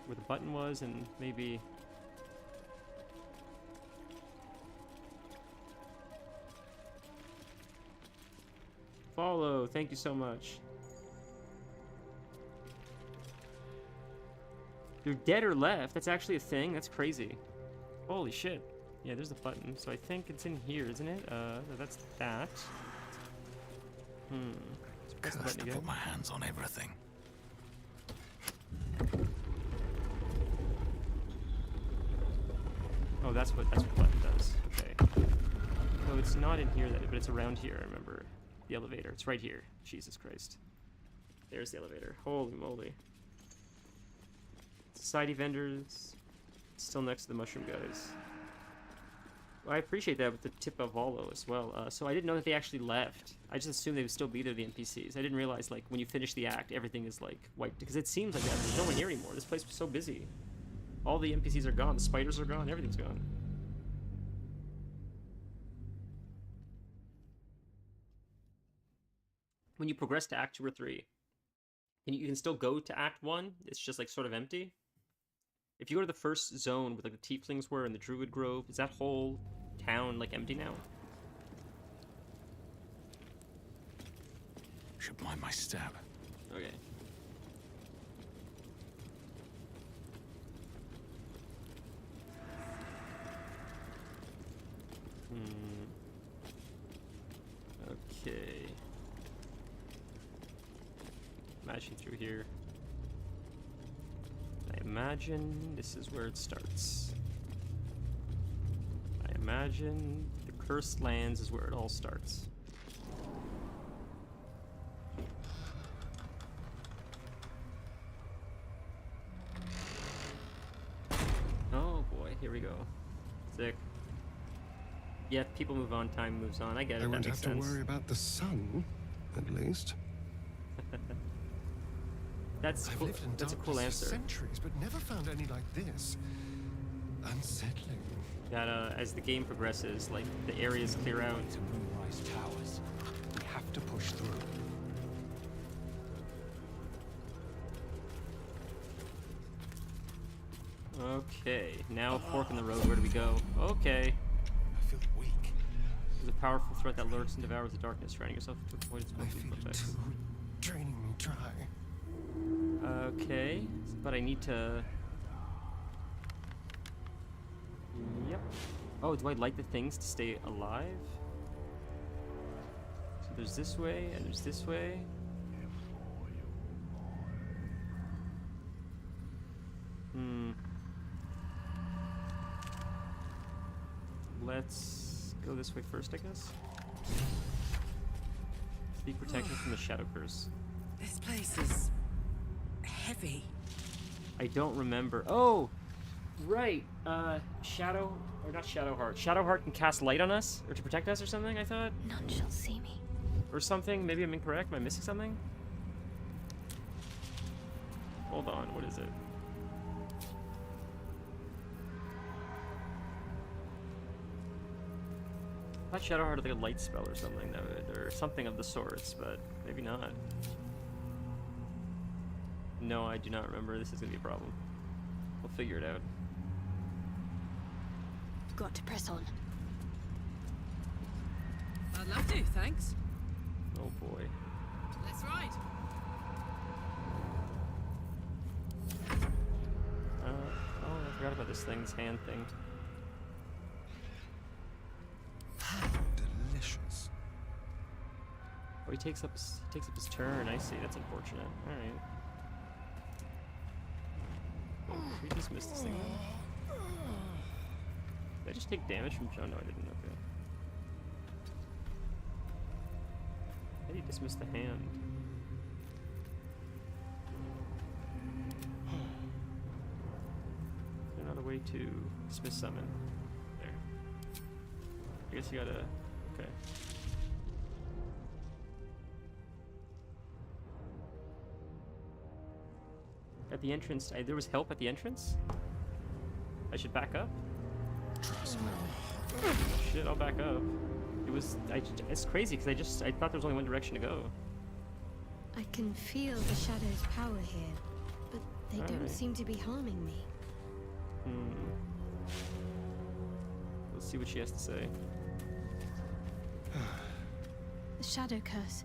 Where the button was and maybe... Follow. Thank you so much. You're dead or left? That's actually a thing? That's crazy. Holy shit. Yeah, there's the button. So I think it's in here, isn't it? That's that. Let's press the button again. Put my hands on everything. Oh, that's what the button does. Okay. So it's not in here, but it's around here, I remember. The elevator. It's right here. Jesus Christ. There's the elevator. Holy moly. Society vendors. Still next to the mushroom guys. Well, I appreciate that with the tip of Volo as well. So I didn't know that they actually left. I just assumed they would still be there, the NPCs. I didn't realize, like, when you finish the act, everything is, like, wiped. Because it seems like there's no one here anymore. This place was so busy. All the NPCs are gone. The spiders are gone. Everything's gone. When you progress to Act 2 or 3, and you can still go to Act 1, it's just, like, sort of empty. If you go to the first zone where, like, the tieflings were and the druid grove, is that whole town, like, empty now? Should mind my step. Okay. Okay. Imagine through here. I imagine this is where it starts. I imagine the Cursed Lands is where it all starts. Oh boy, here we go. Sick. Yeah, people move on, time moves on. I get it, I that won't makes have to sense. worry about the sun, at least. That's I've cool. lived in That's a darkness cool for answer. centuries, but never found any like this. Unsettling. That as the game progresses, like the areas clear out. To Moonrise Towers. We have to push through. Okay, now a fork in the road. Where do we go? Okay. I feel weak. There's a powerful threat that lurks and devours the darkness, surrounding yourself to avoid its I multiple feel it effects. too, draining me dry. Okay, but I need to... Yep. Oh, do I light the things to stay alive? So there's this way, and there's this way. Let's go this way first, I guess. Seek protection from the Shadow Curse. This place is heavy. I don't remember. Oh, right. Shadow, or not Shadowheart. Shadowheart can cast light on us, or to protect us, or something. I thought, None shall see me. or something. Maybe I'm incorrect. Am I missing something? Hold on. What is it? I thought Shadowheart had like a light spell or something that would, or something of the sorts, but maybe not. No, I do not remember. This is gonna be a problem. We'll figure it out. Got to press on. I'd love to, thanks. Oh boy. Let's ride. Oh, I forgot about this thing, this hand thing. Delicious. Oh, he takes up his turn. I see. That's unfortunate. All right. Oh, we just missed this thing. Did I just take damage from Joe? No, I didn't. Okay. How do you dismiss the hand? Is there not a way to dismiss summon? There. I guess you gotta. Okay. At the entrance, there was help at the entrance? I should back up? Trust me. Shit, I'll back up. It's crazy because I thought there was only one direction to go. I can feel the shadow's power here, but they don't Alright. seem to be harming me. Let's see what she has to say. The shadow curse.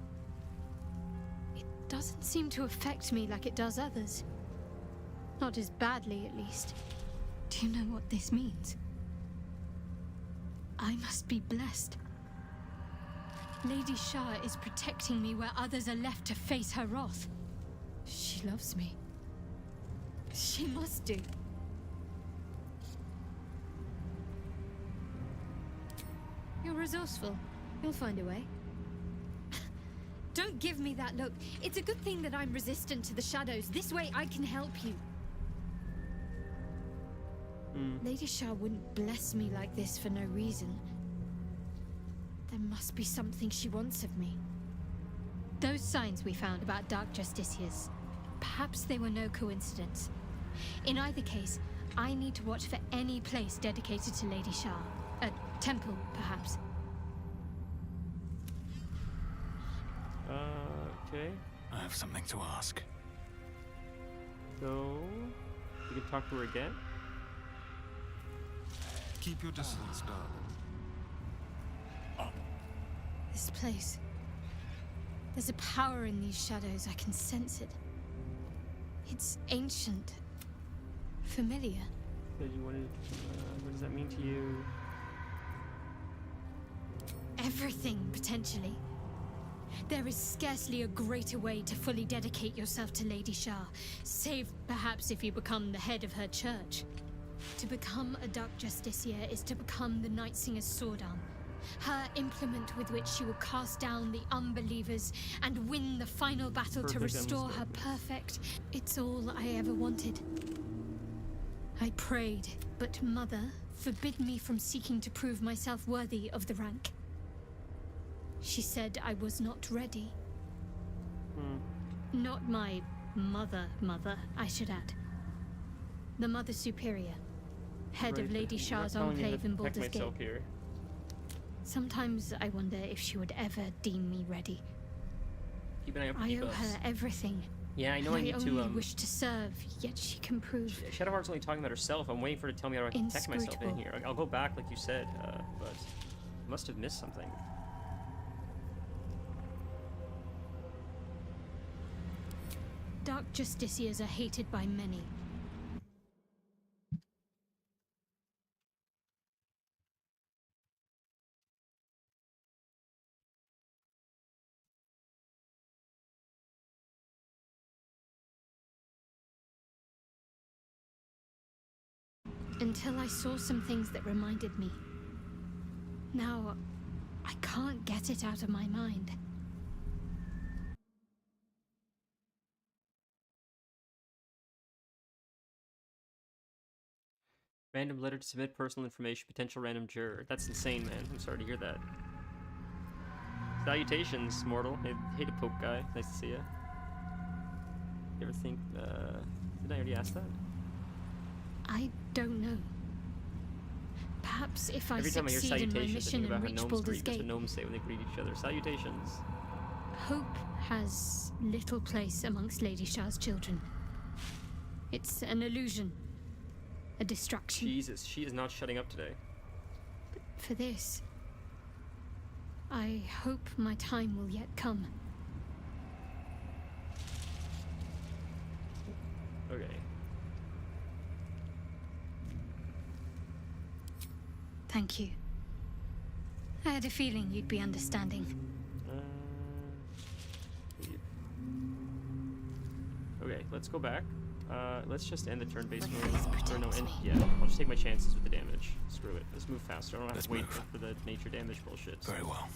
It doesn't seem to affect me like it does others. Not as badly, at least. Do you know what this means? I must be blessed. Lady Shah is protecting me where others are left to face her wrath. She loves me. She must do. You're resourceful. You'll find a way. Don't give me that look. It's a good thing that I'm resistant to the shadows. This way I can help you. Lady Shah wouldn't bless me like this for no reason. There must be something she wants of me. Those signs we found about Dark Justiciars, perhaps they were no coincidence. In either case, I need to watch for any place dedicated to Lady Shah. A temple, perhaps. Okay. I have something to ask. So, you can talk to her again? Keep your distance, darling. This place. There's a power in these shadows. I can sense it. It's ancient. Familiar. So you wanted, what does that mean to you? Everything, potentially. There is scarcely a greater way to fully dedicate yourself to Lady Shah, save perhaps if you become the head of her church. To become a Dark Justiciar is to become the Night Singer's sword arm, her implement with which she will cast down the unbelievers and win the final battle to restore her perfect. It's all I ever wanted. I prayed, but Mother forbid me from seeking to prove myself worthy of the rank. She said I was not ready. Not my mother, I should add. The Mother Superior, head of Lady Shah's enclave in Baldur's Gate. Here. Sometimes I wonder if she would ever deem me ready. Keep an eye out for I owe debuffs. her everything. Yeah, I know I need only to, wish to serve, yet she can prove Shadowheart's only talking about herself. I'm waiting for her to tell me how I can protect myself in inscrutable. here. I'll go back, like you said, but I must have missed something. Dark Justiciars are hated by many. Until I saw some things that reminded me. Now, I can't get it out of my mind. Random letter to submit personal information, potential random juror. That's insane, man. I'm sorry to hear that. Salutations, mortal. Hey, the Pope guy. Nice to see ya. You ever think, did I already ask that? I don't know. Perhaps if I Every time I hear succeed in my salutations, I mission think about and how reach gnomes Baldur's greet. That's Gate, what gnomes say when they greet each other. Salutations. hope has little place amongst Lady Shah's children. It's an illusion. A distraction. Jesus, she is not shutting up today. But for this, I hope my time will yet come. Okay. Thank you. I had a feeling you'd be understanding. Okay, let's go back. Let's just end the turn-based mode. Please Or no, protect end, me. yeah, I'll just take my chances with the damage. Screw it. Let's move faster. I don't have Let's to wait move. for the nature damage bullshit. Very well.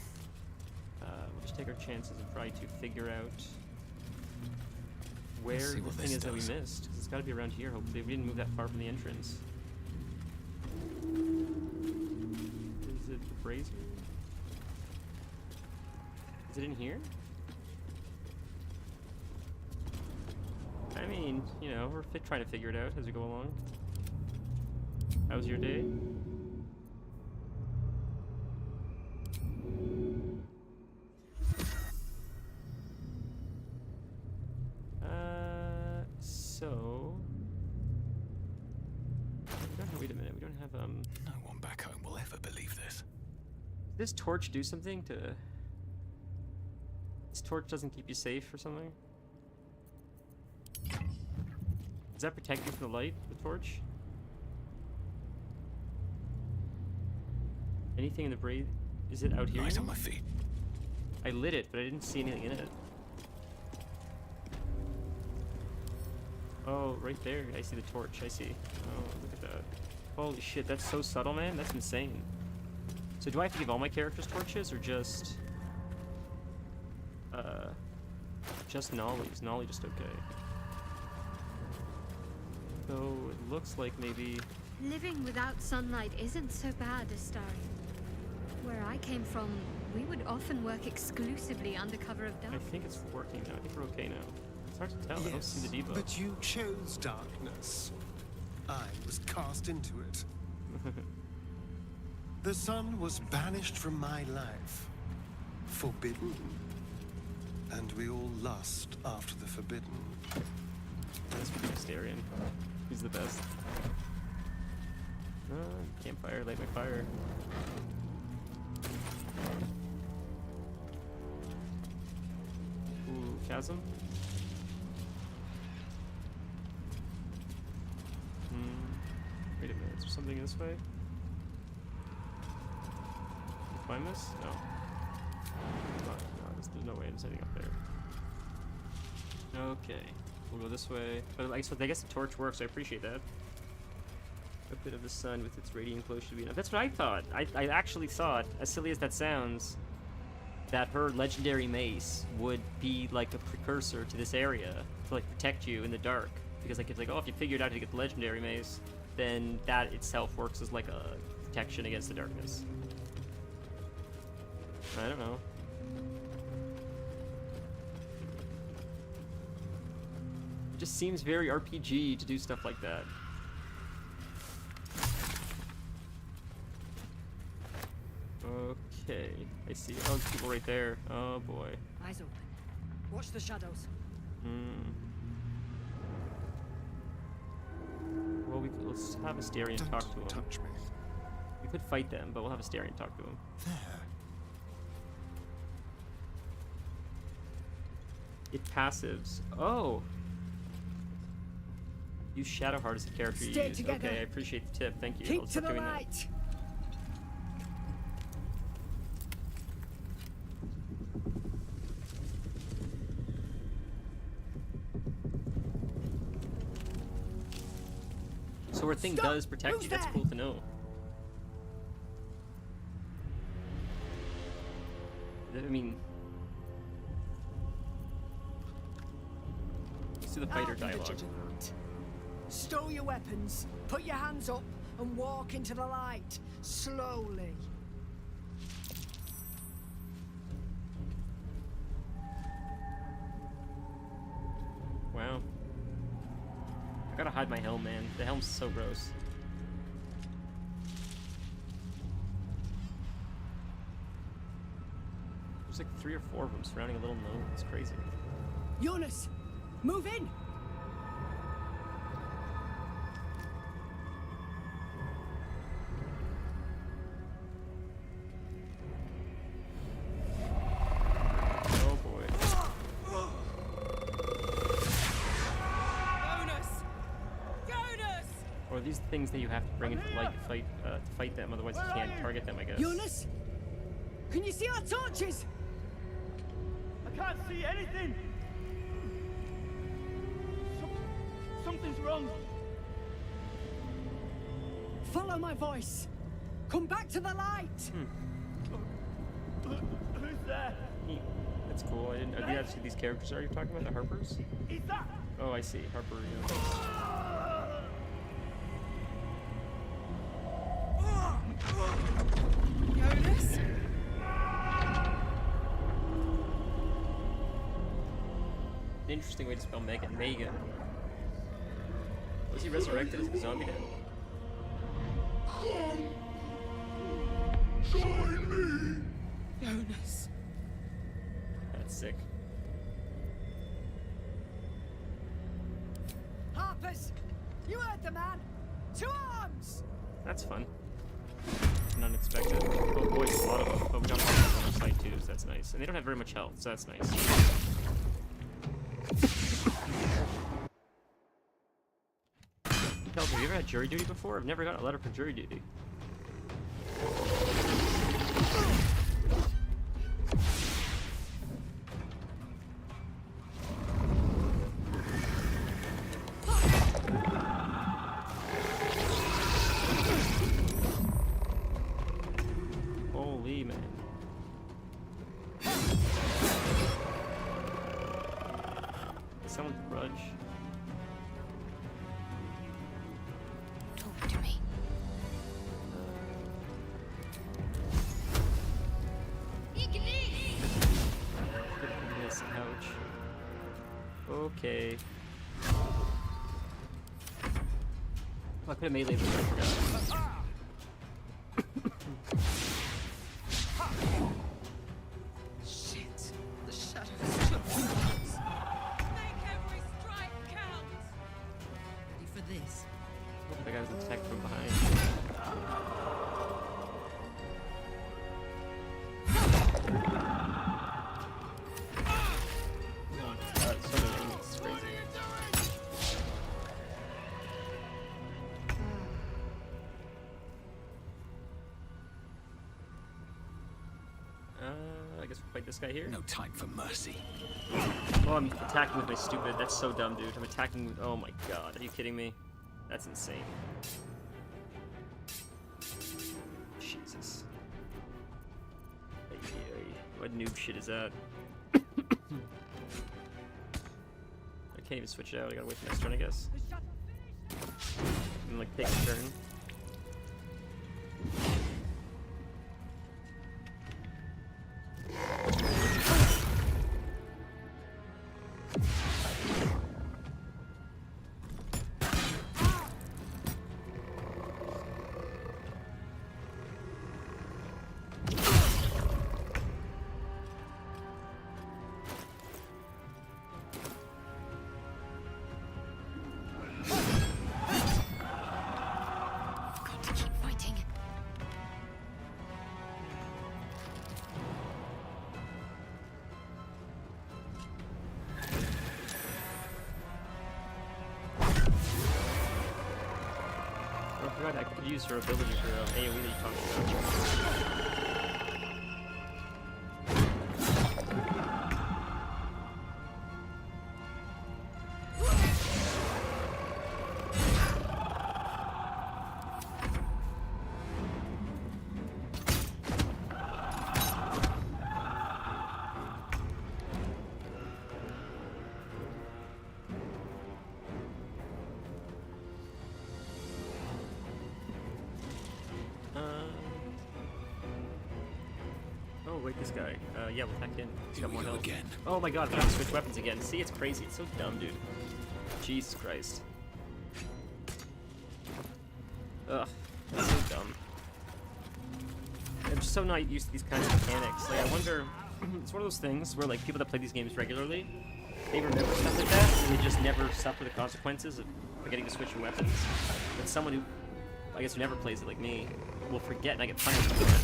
We'll just take our chances and try to figure out where see the what thing this is that we does. missed. 'Cause it's got to be around here, hopefully. We didn't move that far from the entrance. Is it the brazier? Is it in here? I mean, you know, we're trying to figure it out as we go along. How was your day? So... we don't have, wait a minute, we don't have, No one back home will ever believe this. Did this torch do something to... This torch doesn't keep you safe or something? Does that protect you from the light, the torch? Anything in the braid? Is it out here? Right on my feet. I lit it, but I didn't see anything in it. Oh, right there. I see the torch. I see. Oh, look at that. Holy shit, that's so subtle, man. That's insane. So do I have to give all my characters torches, or just... just Nolly's. Nolly just okay. So it looks like maybe... Living without sunlight isn't so bad, Astari. Where I came from, we would often work exclusively under cover of I dark. think it's working now. I think we're okay now. It's hard to tell. I don't see the debuff. But you chose darkness. I was cast into it. The sun was banished from my life. Forbidden. And we all lust after the forbidden. That's pretty Astarion. He's the best. Campfire, light my fire. Ooh, chasm? Wait a minute, is there something this way? Can you climb this? No. No, there's no way there's anything up there. Okay, we'll go this way. But I guess the torch works, I appreciate that. A bit of the sun with its radiant glow should be enough. That's what I thought. I actually thought, as silly as that sounds, that her legendary mace would be like a precursor to this area to like protect you in the dark. Because like it's like, oh, if you figured out how to get the legendary mace, then that itself works as like a protection against the darkness. I don't know. It just seems very RPG to do stuff like that. Okay, I see. Oh, there's people right there. Oh boy. Eyes open. Watch the shadows. Well, let's have Astarion talk to him. Touch me. We could fight them, but we'll have Astarion talk to him. There. It passives. Oh! Use Shadowheart as a character you Stay use. together. Okay, I appreciate the tip. Thank you. Keep I'll to start the doing that. light. So her thing Stop! does protect Who's you. That's there? cool to know. I mean... Let's do the fighter Out, dialogue. vigilant. Stow your weapons, put your hands up, and walk into the light, slowly. Wow. I gotta hide my helm, man. The helm's so gross. There's like 3 or 4 of them surrounding a little gnome. It's crazy. Jonas, move in! Oh boy. Jonas! Or these things that you have to bring into light to fight them, otherwise you can't target them, I guess. Jonas? Can you see our torches? I can't see anything. Something's wrong. Follow my voice. Come back to the light. Who's there? Neat. That's cool. I didn't. Are these actually these characters are you talking about? The Harpers? Is that? Oh, I see. Harper. Yeah. Jonas? An interesting way to spell Megan. Megan. Was he resurrected as a zombie now? Jonas. That's sick. Harpers! You heard the man! To arms! That's fun. And unexpected. Oh boy, there's a lot of them. But we got a lot of them on our side too, so that's nice. And they don't have very much health, so that's nice. Kels, have you ever had jury duty before? I've never got a letter for jury duty. Holy man. Talk to me. Miss, ouch. Okay. Oh, I could have melee, but I forgot. Shit. The shadows took windows. Make every strike count! Ready for this? That guy was attacked from behind. So many enemies, it's crazy. I guess we'll fight this guy here. No time for mercy. Oh, I'm attacking with my stupid. That's so dumb, dude. I'm attacking. Oh my god. Are you kidding me? That's insane. Jesus. What noob shit is that? I can't even switch it out. I gotta wait for next turn, I guess. And like take a turn. Got to keep fighting. Oh, I forgot I could use her ability for AoE that you talked about. Oh, wait, this guy. Yeah, we'll attack him. He's got Here we more go health. again. Oh my god, I have to switch weapons again. See, it's crazy. It's so dumb, dude. Jesus Christ. Ugh, that's so dumb. I'm just so not used to these kinds of mechanics. Like, I wonder... it's one of those things where, like, people that play these games regularly, they remember stuff like that, and they just never suffer the consequences of forgetting to switch your weapons. But someone who, I guess, who never plays it like me, will forget, and I get punished for that.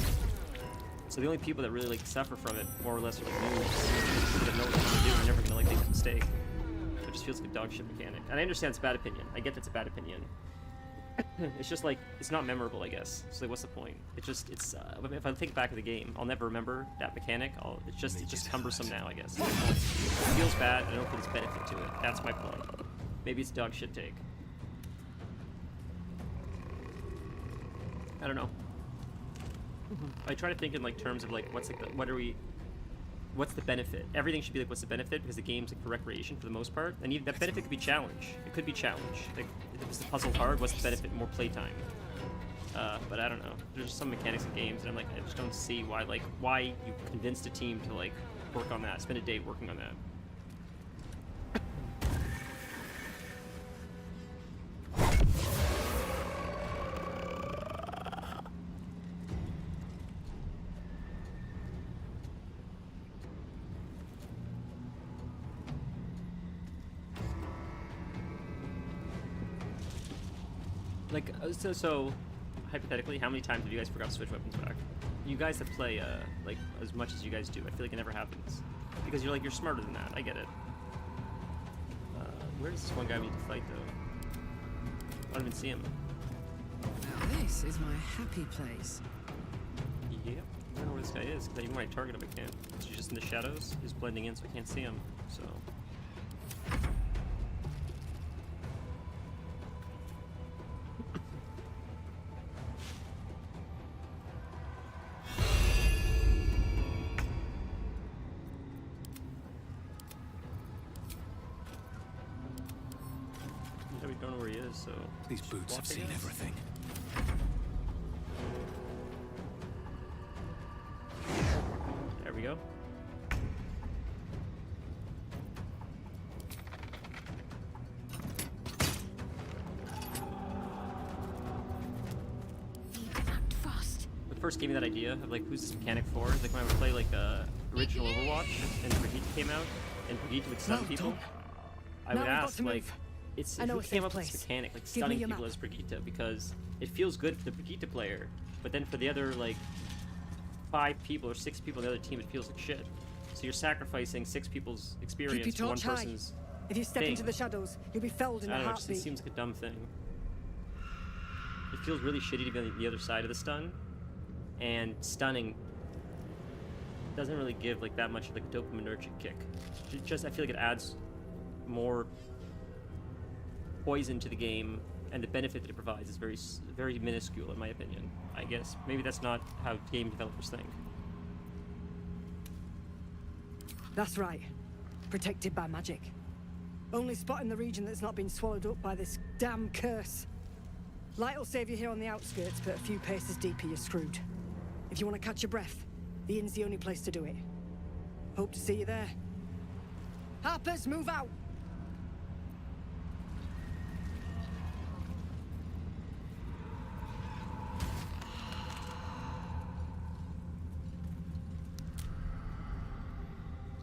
So the only people that really, like, suffer from it, more or less, are, like, noobs. People that know what to do are never gonna, like, make a mistake. So it just feels like a dog shit mechanic. And I understand it's a bad opinion. I get that's a bad opinion. It's just like, it's not memorable, I guess. So like, what's the point? It's just, it's, if I think back of the game, I'll never remember that mechanic. It's just cumbersome now, I guess. It feels bad, I don't put its benefit to it. That's my point. Maybe it's a dog shit take. I don't know. I try to think in like terms of like, what's like, what's the benefit? Everything should be like, what's the benefit? Because the game's like for recreation for the most part. And even that benefit could be challenge. It could be challenge. Like, if it's the puzzle hard, what's the benefit? More playtime. But I don't know. There's just some mechanics in games, and I'm like, I just don't see why you convinced a team to like work on that, spend a day working on that. Like, so hypothetically, how many times have you guys forgot to switch weapons back? You guys that play, like, as much as you guys do, I feel like it never happens. Because you're smarter than that, I get it. Where does this one guy we need to fight, though? I don't even see him. Now this is my happy place. Yep, I don't know where this guy is, because even when I target him, I can't. He's just in the shadows, he's blending in, so I can't see him, so... don't know where he is, so... These boots have seen everything. There we go. First gave me that idea of like who's this mechanic for. Like when I would play like original Overwatch and Brigitte came out and Brigitte would stun people, I would ask like, who came up with this mechanic, like stunning people as Brigitte, because it feels good for the Brigitte player, but then for the other like 5 people or 6 people on the other team, it feels like shit. So you're sacrificing 6 people's experience for one person's. If you step into the shadows, you'll be felled in a heartbeat. It seems like a dumb thing. It feels really shitty to be on the other side of the stun. And stunning doesn't really give like that much like a dopaminergic kick. I feel like it adds more poison to the game, and the benefit that it provides is very minuscule in my opinion. I guess maybe that's not how game developers think. That's right. Protected by magic. Only spot in the region that's not been swallowed up by this damn curse. Light will save you here on the outskirts, but a few paces deeper you're screwed. If you want to catch your breath, the inn's the only place to do it. Hope to see you there. Harpers, move out!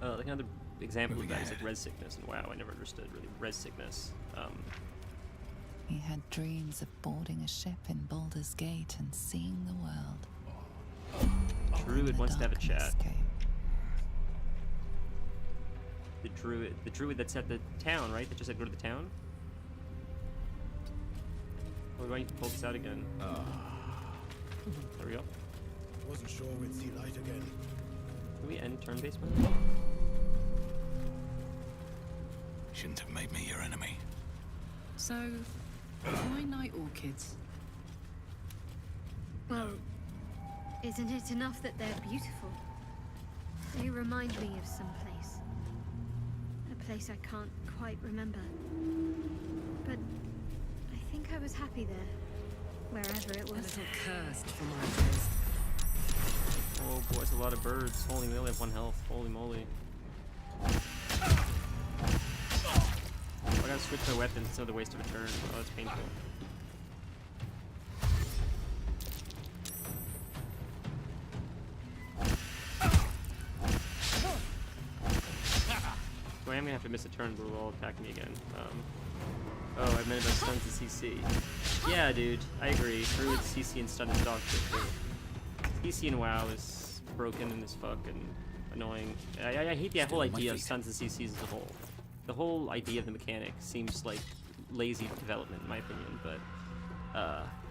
Like another example of that is like res sickness, and wow, I never understood really res sickness. He had dreams of boarding a ship in Baldur's Gate and seeing the world. Druid wants to have a chat. The druid that's at the town, right? That just said go to the town? Oh, why don't you pull this out again? There we go. Wasn't sure we'd see light again. Can we end turn-based mode? Shouldn't have made me your enemy. So, why night orchids? Well, isn't it enough that they're beautiful? They remind me of some place. A place I can't quite remember. But I think I was happy there. Wherever it was. A little cursed for my taste. Oh boy, it's a lot of birds. Holy, we only have 1 health. Holy moly. I gotta switch my weapons. It's another waste of a turn. Oh, that's painful. So I am gonna have to miss a turn, but will all attack me again. Oh, I meant about stuns and CC. Yeah, dude, I agree. Druid, CC, and stun is dog shit too. CC and WoW is broken and as fuck and annoying. I hate the whole idea of stuns and CCs as a whole. The whole idea of the mechanic seems like lazy development in my opinion, but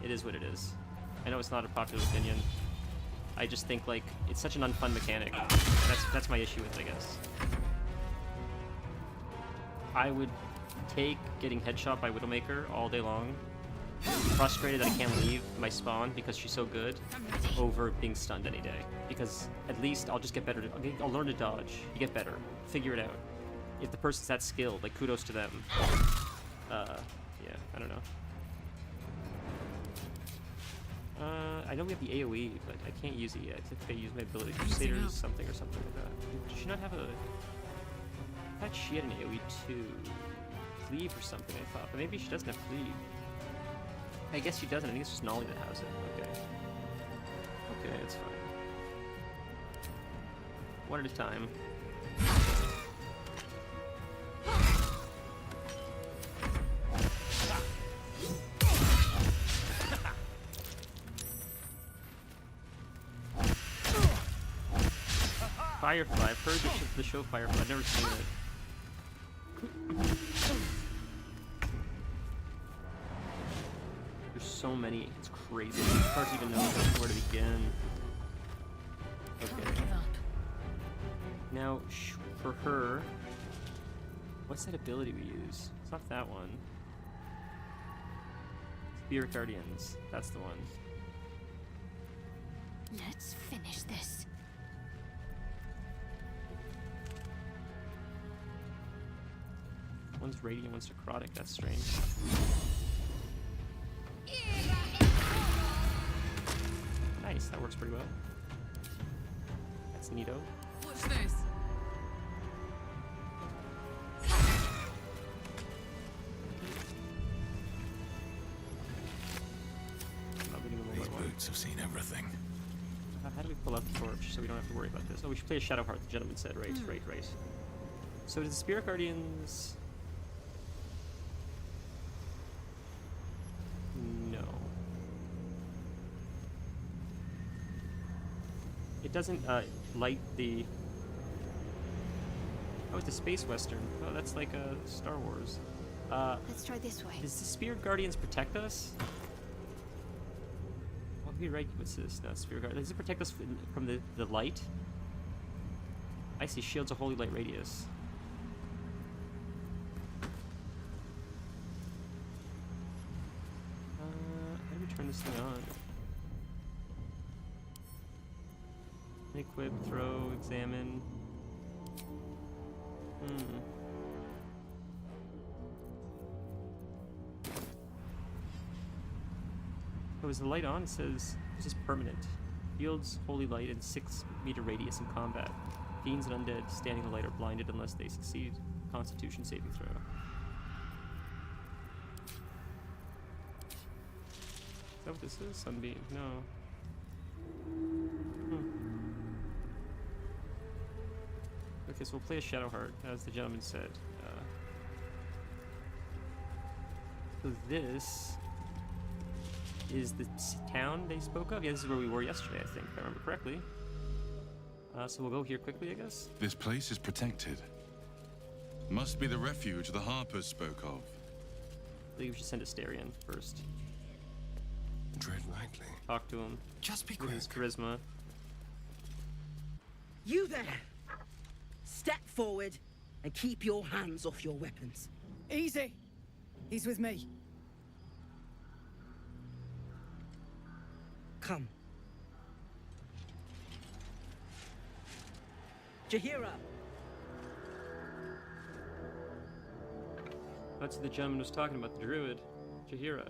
it is what it is. I know it's not a popular opinion. I just think like it's such an unfun mechanic. That's my issue with it, I guess. I would take getting headshot by Widowmaker all day long, frustrated that I can't leave my spawn because she's so good, over being stunned any day. Because at least I'll just get better. I'll learn to dodge. You get better. Figure it out. If the person's that skilled, like kudos to them. Yeah, I don't know. I know we have the AoE, but I can't use it yet. I think I use my ability Crusader something or something like that. Does she not have a... I thought she had an AoE too. Cleave or something, I thought. But maybe she doesn't have Cleave. I guess she doesn't. I think it's just Nolly that has it. Okay. Okay, it's fine. One at a time. Firefly. I've heard the show Firefly. I've never seen it. There's so many. It's crazy. It's hard to even know where to begin. Okay. Now, for her, what's that ability we use? It's not that one. Spirit Guardians. That's the one. Let's finish this. One's radiant, one's necrotic. That's strange. Nice, that works pretty well. That's neato. Watch this. These boots have seen everything. How do we pull out the torch so we don't have to worry about this? Oh, we should play a Shadow Heart, the gentleman said. Right, right. So does the Spirit Guardians... No. It doesn't light the... Oh, it's a Space Western. Oh, that's like a Star Wars. Let's try this way. Does the Spirit Guardians protect us? I'll be right. What's this? No, Spirit Guardians. Does it protect us from the light? I see shields of holy light radius. How do we turn this thing on? Equip, throw, examine. Oh, is the light on? It says this is permanent. Fields holy light in 6-meter radius in combat. Fiends and undead standing in the light are blinded unless they succeed. Constitution saving throw. Is that what this is? Sunbeam? No. Okay, so we'll play a Shadow Heart, as the gentleman said. So this is the town they spoke of? Yeah, this is where we were yesterday, I think, if I remember correctly. So we'll go here quickly, I guess. This place is protected. Must be the refuge the Harpers spoke of. I think we should send Asterion first. Tread lightly. Talk to him. Just be With quick. his charisma. You there! Step forward and keep your hands off your weapons. Easy. He's with me. Come. Jahira! That's what the gentleman was talking about, the druid. Jahira.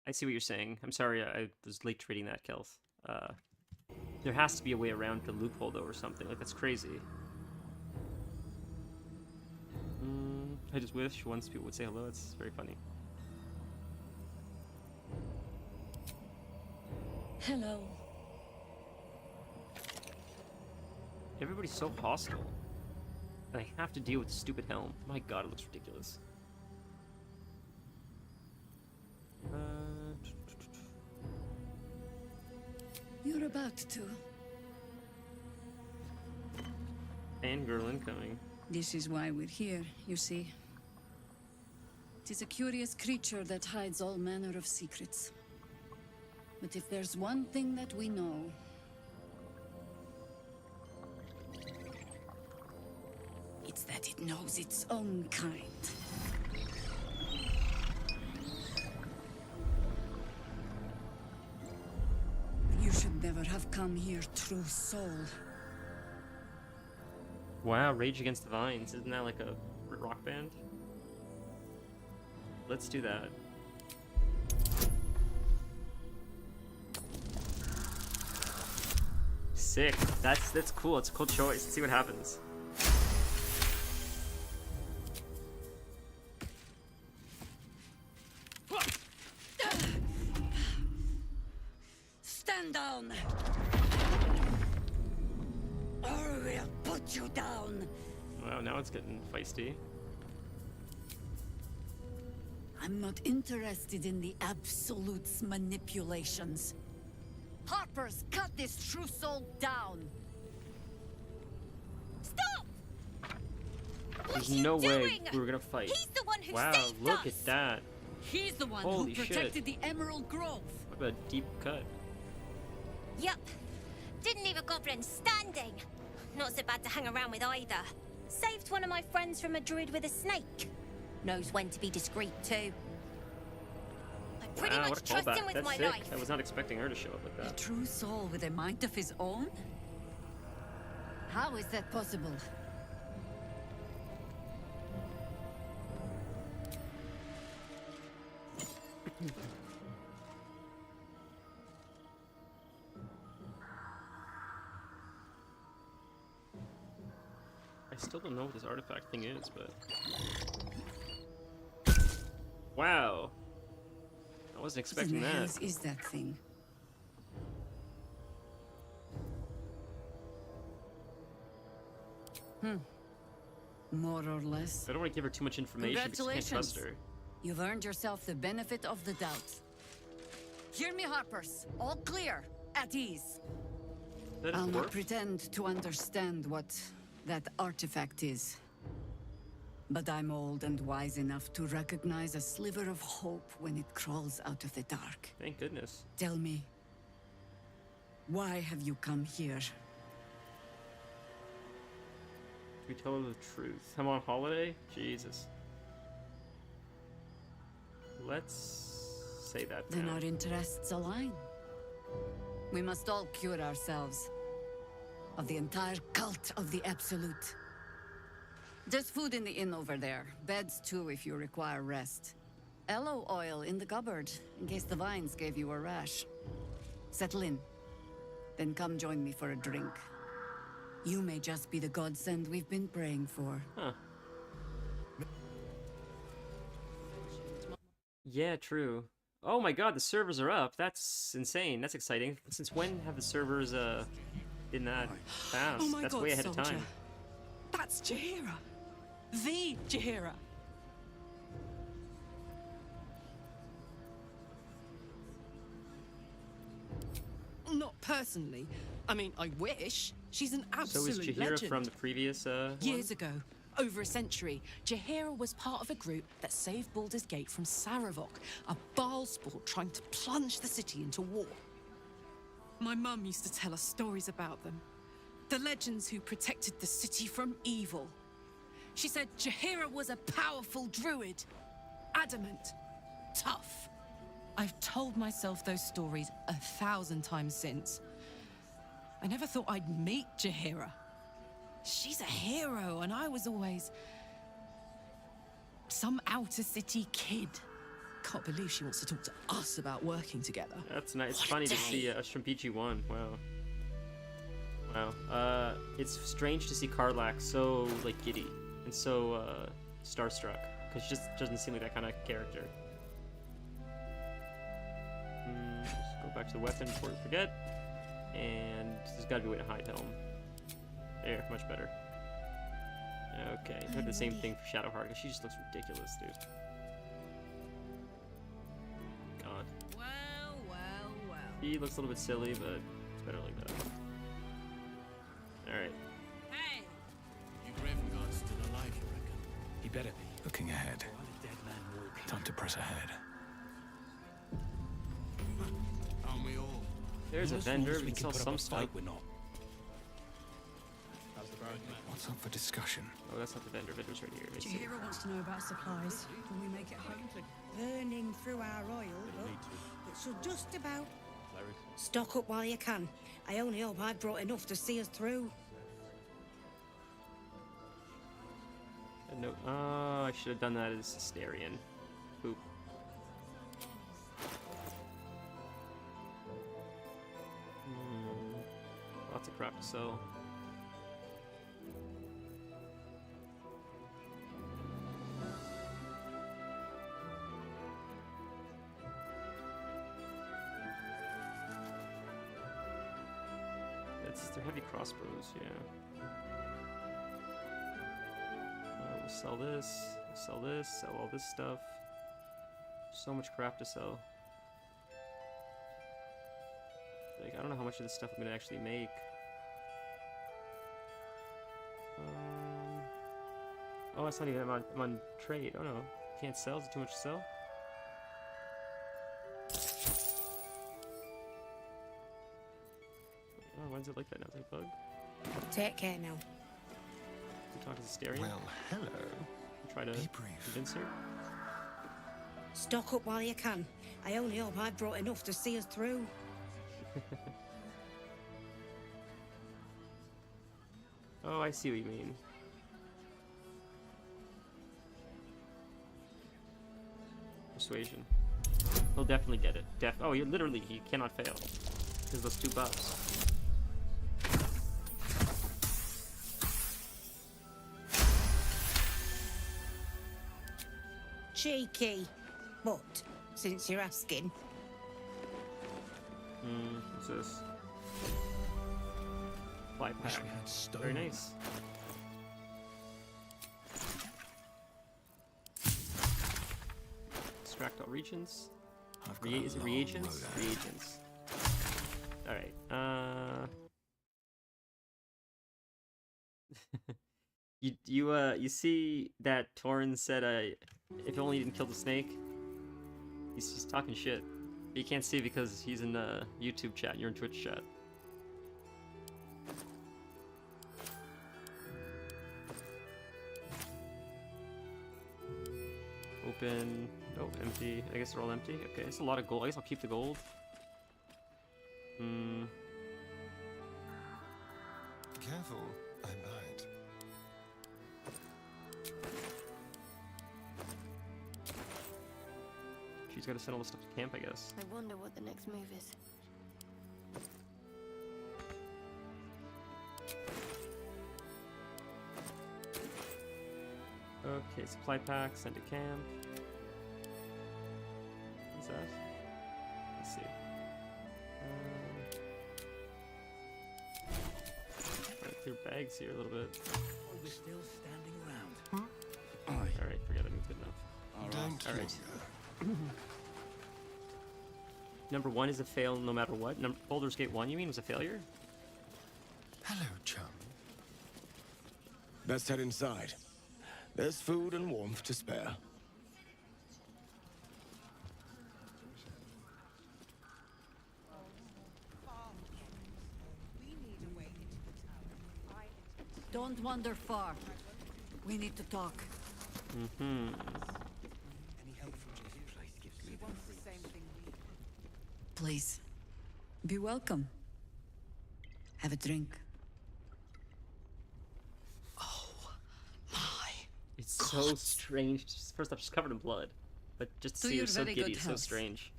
I see what you're saying. I'm sorry I was late reading that, Kelth. There has to be a way around the loophole, though, or something. Like, that's crazy. I just wish once people would say hello. It's very funny. Hello. Everybody's so hostile. And I have to deal with the stupid helm. My god, it looks ridiculous. You're about to. Fangirl incoming. This is why we're here, you see. It is a curious creature that hides all manner of secrets. But if there's one thing that we know... it's that it knows its own kind. You should never have come here, true soul. Wow, Rage Against the Vines. Isn't that like a rock band? Let's do that. Sick. That's cool. It's a cool choice. Let's see what happens. Stand down! Or we'll put you down! Wow, now it's getting feisty. I'm not interested in the Absolute's manipulations. Harpers, cut this true soul down! Stop! There's no way we were gonna fight. He's the one who wow, saved look us. at that. He's the one Holy who protected shit. the Emerald Grove. What a deep cut. Yup. Didn't leave a goblin standing. Not so bad to hang around with either. Saved one of my friends from a druid with a snake. Knows when to be discreet too. I pretty Wow, much what a trust callback. him with That's my sick. life. I was not expecting her to show up like A that. true soul with a mind of his own? How is that possible? I still don't know what this artifact thing is, but... Wow! I wasn't expecting What in the that. hell is that thing? More or less. I don't want to give her too much information because I can't trust her. You've earned yourself the benefit of the doubt. Hear me, Harpers. All clear. At ease. That I'll is not dwarf? pretend to understand what that artifact is. But I'm old and wise enough to recognize a sliver of hope when it crawls out of the dark. Thank goodness. Tell me, why have you come here? We tell her the truth. I'm on holiday? Jesus. Let's say that Then now. our interests align. We must all cure ourselves of the entire cult of the Absolute. There's food in the inn over there. Beds too if you require rest. Aloe oil in the cupboard in case the vines gave you a rash. Settle in. Then come join me for a drink. You may just be the godsend we've been praying for. Huh. Yeah, true. Oh my god, the servers are up. That's insane. That's exciting. Since when have the servers been that fast? Oh my That's god, way ahead of soldier. time. That's Jaheira. The Jaheira. Not personally. I mean, I wish. She's an So absolute is Jaheira legend. from the previous Years ago, over a century, Jaheira was part of a group that saved Baldur's Gate from Saravok, a Baalsport trying to plunge the city into war. My mum used to tell us stories about them. The legends who protected the city from evil. She said Jaheira was a powerful druid. Adamant. Tough. I've told myself those stories 1,000 times since. I never thought I'd meet Jaheira. She's a hero, and I was always... some outer city kid. Can't believe she wants to talk to us about working together. That's nice. It's What a funny to day. see Shrimpiji 1. Wow. Wow. It's strange to see Karlak so, like, giddy and so, starstruck. Because she just doesn't seem like that kind of character. Just go back to the weapon before we forget. And there's gotta be a way to hide helm. There, much better. Okay, I did the same thing for Shadowheart, because she just looks ridiculous, dude. God. Well, well, well. He looks a little bit silly, but it's better like that. Alright. Hey! You Graven still alive, you reckon? He better be. Looking ahead. Time to press ahead. Aren't we all? There's a Those vendor, fools we can put sell up some a stuff. fight, we're not. What's up for discussion? Oh, that's not the vendor. Vendor's right here. I see. Jaheira wants to know about supplies when we make it home. Burning through our oil, look. It should just about stock up while you can. I only hope I've brought enough to see us through. No, oh, I should have done that as Astarion. Poop. Lots of crap to sell. They're heavy crossbows, yeah. We'll sell this, sell all this stuff. So much crap to sell. Like, I don't know how much of this stuff I'm gonna actually make. Oh, it's not even, I'm on trade. Oh no, can't sell, is it too much to sell? Oh, why is it like that now? Is it a bug? Take care now. You talk to Asterion? Well, hello. Try to convince her. Stock up while you can. I only hope I've brought enough to see us through. Oh, I see what you mean. Persuasion. He'll definitely get it. Oh, he cannot fail. Because those 2 buffs. Cheeky. But, since you're asking... What's this? Fly pack. Very nice. Extract all regions. Is it reagents? Reagents. Alright, you see that Torrin said, if only he didn't kill the snake? He's just talking shit. But you can't see because he's in YouTube chat, you're in Twitch chat. Open. Oh, empty. I guess they're all empty. Okay, it's a lot of gold. I guess I'll keep the gold. Careful, I might. She's got to send all the stuff to camp, I guess. I wonder what the next move is. Okay, supply pack, send to camp. What's that? Let's see. Trying to clear bags here a little bit. We're still standing around. Alright, forget it. Good enough. Alright. Number 1 is a fail no matter what. Baldur's Gate 1, you mean, was a failure? Hello, chum. Let's head inside. There's food and warmth to spare. Don't wander far. We need to talk. Please, be welcome. Have a drink. It's so strange. First off, she's covered in blood. But just to see her so giddy is so strange.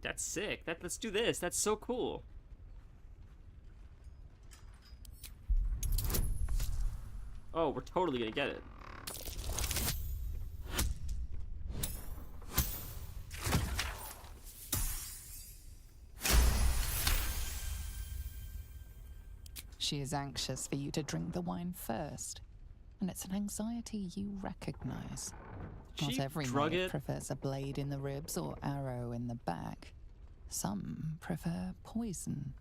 That's sick. Let's do this. That's so cool. Oh, we're totally gonna get it. She is anxious for you to drink the wine first, and it's an anxiety you recognize. Not every knight prefers a blade in the ribs or arrow in the back. Some prefer poison.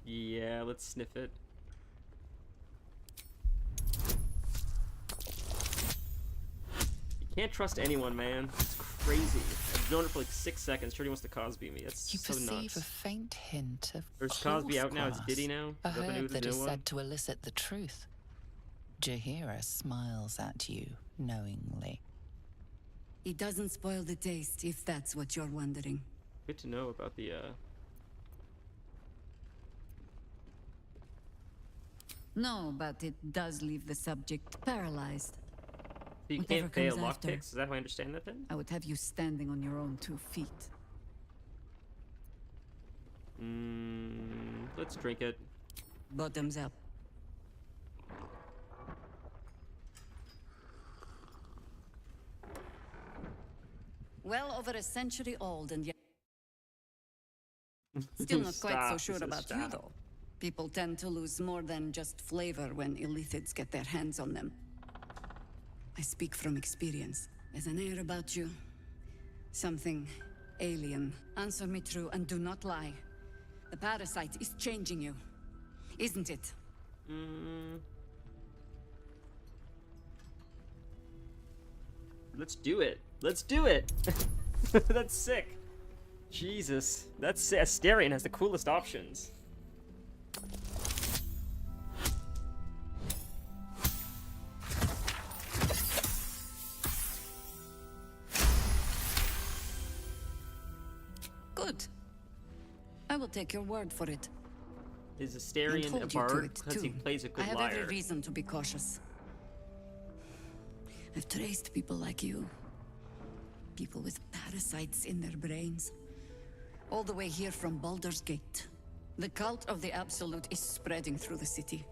Yeah, let's sniff it. You can't trust anyone, man. It's crazy. I've known her for like 6 seconds. Sure, he wants to Cosby me. That's You so perceive nuts. a faint hint of Or is Cosby out now? It's coarse Diddy now? A Is that the new- herb the that new is one? said to elicit the truth. Jaheira smiles at you knowingly. It doesn't spoil the taste, if that's what you're wondering. Good to know about the, No, but it does leave the subject paralyzed. So you Whatever can't fail comes after. lockpicks? Is that how I understand that then? I would have you standing on your own 2 feet. Let's drink it. Bottoms up. Well over a century old and yet... Still not quite so sure about you, though. People tend to lose more than just flavor when illithids get their hands on them. I speak from experience. There's an air about you. Something alien. Answer me true and do not lie. The parasite is changing you, isn't it? Let's do it. Let's do it. That's sick. Jesus, that's Asterion has the coolest options. Good. I will take your word for it. Is Asterion a bard because he plays a good I have liar? every reason to be cautious. I've traced people like you. People with parasites in their brains. All the way here from Baldur's Gate. The cult of the Absolute is spreading through the city.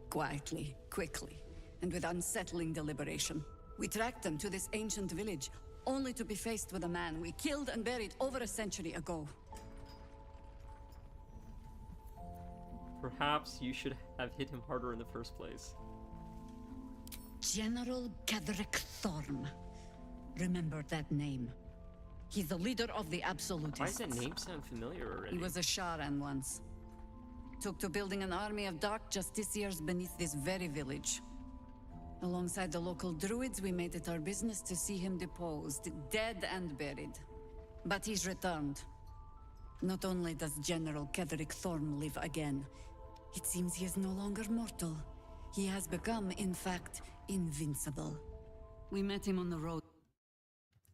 Quietly, quickly, and with unsettling deliberation. We tracked them to this ancient village, only to be faced with a man we killed and buried over a century ago. Perhaps you should have hit him harder in the first place. General Gedrick Thorm. Remember that name. He's the leader of the Absolutists. Why does that name sound familiar already? He was a Sharan once. Took to building an army of dark justiciars beneath this very village. Alongside the local druids, we made it our business to see him deposed, dead and buried. But he's returned. Not only does General Gedrick Thorm live again, it seems he is no longer mortal. He has become, in fact, invincible. We met him on the road.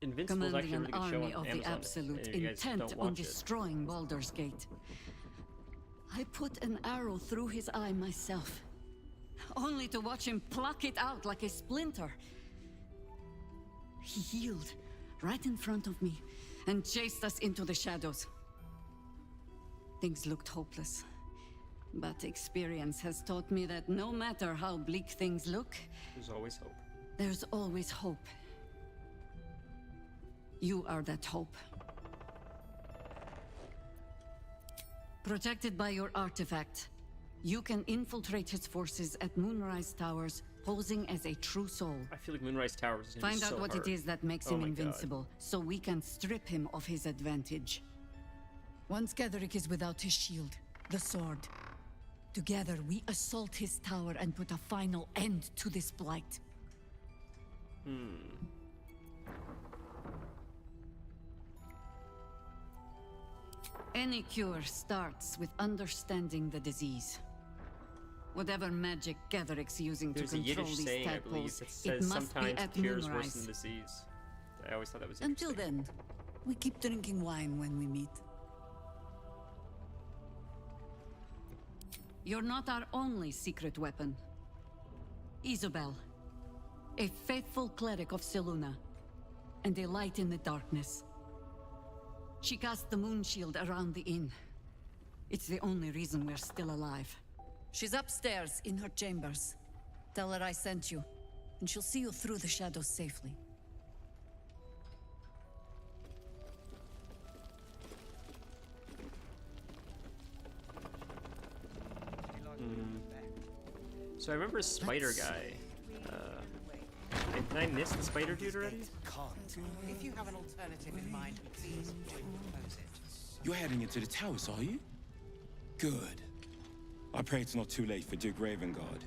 Invincible is actually a really commanding good an show army on of the Amazon. Absolute, If you guys intent don't on watch it. destroying Baldur's Gate. I put an arrow through his eye myself, only to watch him pluck it out like a splinter. He healed right in front of me and chased us into the shadows. Things looked hopeless, but experience has taught me that no matter how bleak things look, There's always hope. there's always hope. You are that hope. Protected by your artifact, you can infiltrate his forces at Moonrise Towers, posing as a true soul. I feel like Moonrise Towers is gonna Find be out so what hard. it is that makes Oh him my God. invincible, so we can strip him of his advantage. Once Gedrick is without his shield, the sword, together we assault his tower and put a final end to this blight. Any cure starts with understanding the disease. Whatever magic Gedrick's using There's to a control Yiddish these saying, I believe, tadpoles, that it says must be sometimes at cure is worse Moonrise. than disease. I always thought that was Until interesting. then, we keep drinking wine when we meet. You're not our only secret weapon. Isabel, a faithful cleric of Selûne, and a light in the darkness. She cast the moon shield around the inn. It's the only reason we're still alive. She's upstairs in her chambers. Tell her I sent you, and she'll see you through the shadows safely. So I remember a spider guy. Did I miss the spider dude already? If you have an alternative in mind, please do propose it. You're heading into the towers, are you? Good. I pray it's not too late for Duke Ravengard.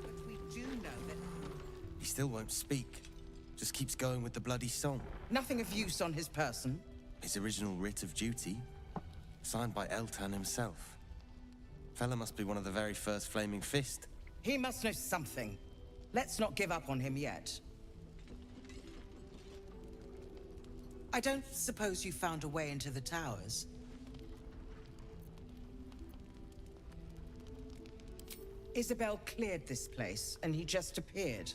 But we do know that He still won't speak. Just keeps going with the bloody song. nothing of use on his person. His original writ of duty, signed by Eltan himself. Fella must be one of the very first Flaming Fist. He must know something. Let's not give up on him yet. I don't suppose you found a way into the towers? Isabel cleared this place, and he just appeared.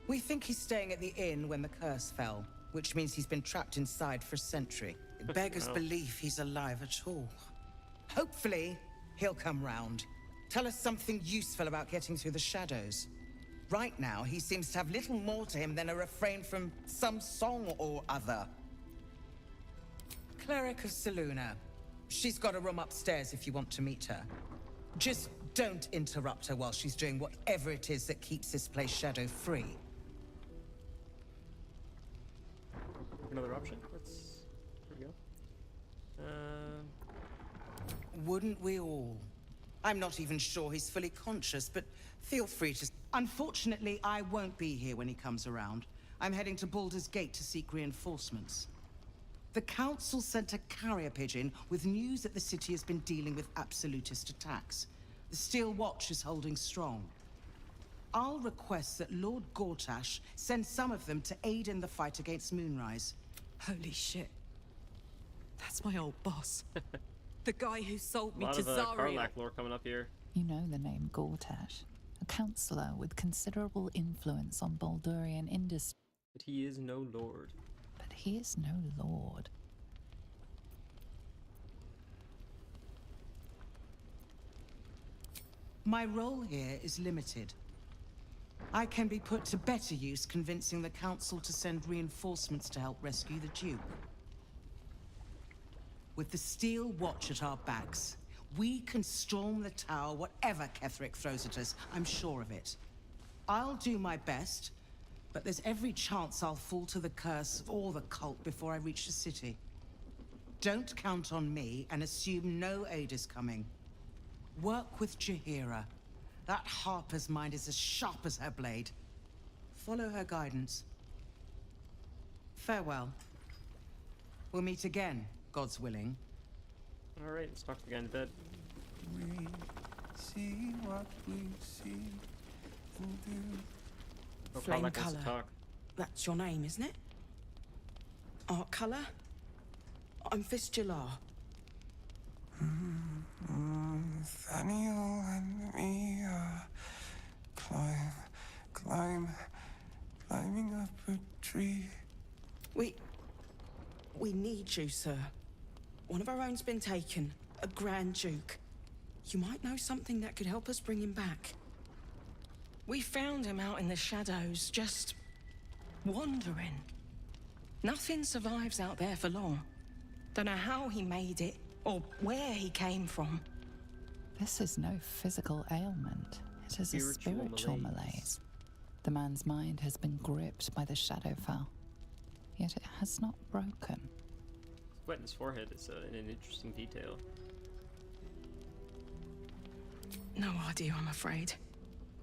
We think he's staying at the inn when the curse fell, which means he's been trapped inside for a century. It beggars Oh. belief he's alive at all. Hopefully, he'll come round. Tell us something useful about getting through the shadows. Right now, he seems to have little more to him than a refrain from some song or other. Cleric of Selûne. She's got a room upstairs if you want to meet her. Just don't interrupt her while she's doing whatever it is that keeps this place shadow-free. Another option? Let's... Here we go. Wouldn't we all? I'm not even sure he's fully conscious, but feel free to... Unfortunately, I won't be here when he comes around. I'm heading to Baldur's Gate to seek reinforcements. The Council sent a carrier pigeon with news that the city has been dealing with absolutist attacks. The Steel Watch is holding strong. I'll request that Lord Gortash send some of them to aid in the fight against Moonrise. Holy shit. That's my old boss. The guy who sold me a lot to of Zariel. Karlach lore coming up here. You know the name Gortash, a councillor with considerable influence on Baldurian industry. But he is no lord. But he is no lord. My role here is limited. I can be put to better use convincing the Council to send reinforcements to help rescue the Duke. With the Steel Watch at our backs, we can storm the tower whatever Ketheric throws at us, I'm sure of it. I'll do my best, but there's every chance I'll fall to the curse or the cult before I reach the city. Don't count on me and assume no aid is coming. Work with Jaheira. That Harper's mind is as sharp as her blade. Follow her guidance. Farewell. We'll meet again, God's willing. Alright, let's talk to the guy in bed. We see what we see and do. Oh, Flame Karlach wants to colour. talk. That's your name, isn't it? Art colour? I'm Fistula. Nathaniel and me are climbing up a tree. We need you, sir. One of our own's been taken, a Grand Duke. You might know something that could help us bring him back. We found him out in the shadows, just wandering. Nothing survives out there for long. Don't know how he made it, or where he came from. This is no physical ailment. It is a spiritual malaise. The man's mind has been gripped by the Shadowfell, yet it has not broken. Sweat in his forehead is an interesting detail. No idea, I'm afraid.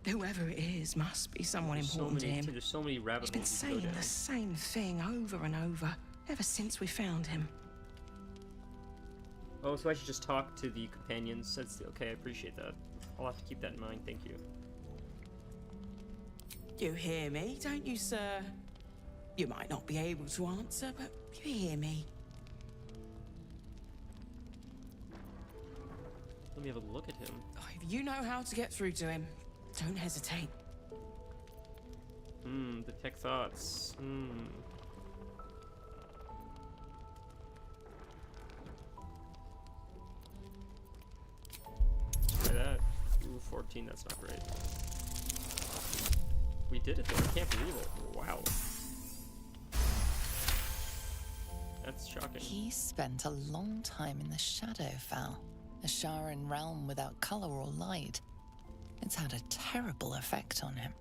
Whoever it is must be someone important to him. There's so many rabbit He's been holes you can go saying down. the same thing over and over, ever since we found him. Oh, so I should just talk to the companions. That's okay. I appreciate that. I'll have to keep that in mind. Thank you. You hear me, don't you, sir? You might not be able to answer, but you hear me. Let me have a look at him. Oh, if you know how to get through to him, don't hesitate. Detect thoughts. Try that. Ooh, 14, that's not great. We did it though, I can't believe it. Wow. That's shocking. He spent a long time in the Shadowfell, a Sharan realm without color or light. It's had a terrible effect on him.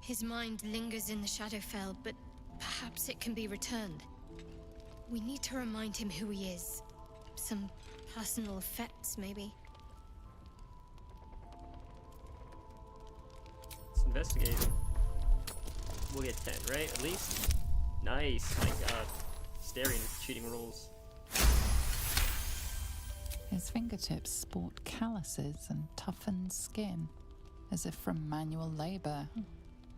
His mind lingers in the Shadowfell, but perhaps it can be returned. We need to remind him who he is. Some personal effects, maybe. Let's investigate. We'll get 10, right? At least? Nice, my god. Staring, cheating rolls. His fingertips sport calluses and toughened skin, as if from manual labor,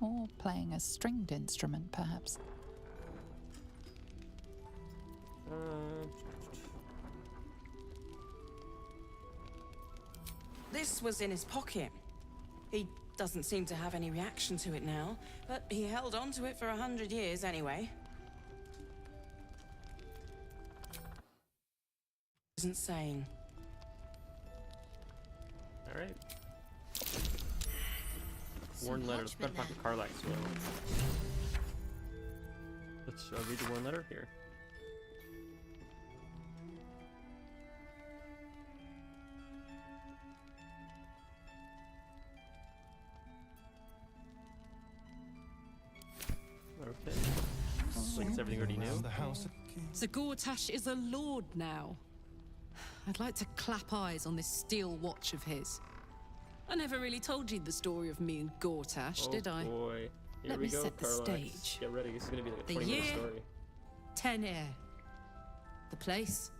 or playing a stringed instrument, perhaps. This was in his pocket. He doesn't seem to have any reaction to it now, but he held on to it for 100 years anyway. Isn't saying. Alright. Warn letter. Let's talk to Karlach as well. Let's read the warn letter here. Okay. Like it's everything already knew. So Gortash is a lord now. I'd like to clap eyes on this steel watch of his. I never really told you the story of me and Gortash, did I? Oh boy. Here Let we me go, set the Carlax. stage. Get ready, this is gonna be like a The 20-minute year story. 10 Air. The place?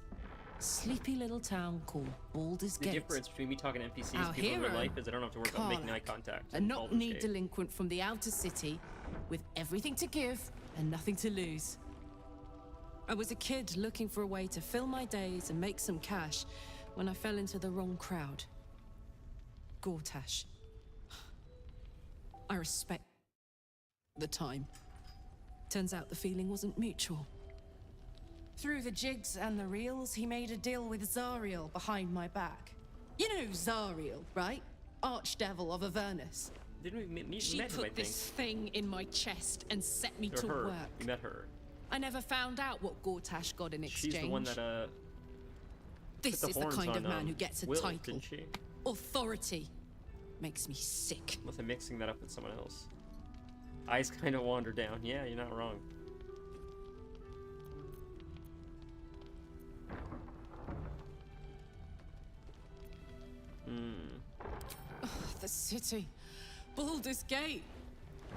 Sleepy little town called Baldur's The Gate. difference between me talking to NPCs Our and people in real hero, life is I don't have to worry about making eye Karlach, contact. a in Baldur's knock-knee Gate. delinquent from the outer city with everything to give and nothing to lose. I was a kid looking for a way to fill my days and make some cash when I fell into the wrong crowd. Gortash. I respect the time. Turns out the feeling wasn't mutual. Through the jigs and the reels, he made a deal with Zariel behind my back. You know Zariel, right? Archdevil of Avernus. Didn't we meet She met him, I put think? this thing in my chest and set me Or to her. work. You met her. I never found out what Gortash got in exchange. She's the one that This put is the horns kind on, of man who gets a Will, title. didn't she? Authority. Makes me sick. Unless I'm mixing that up with someone else. Eyes kind of wander down. Yeah, you're not wrong. The city. Baldur's Gate.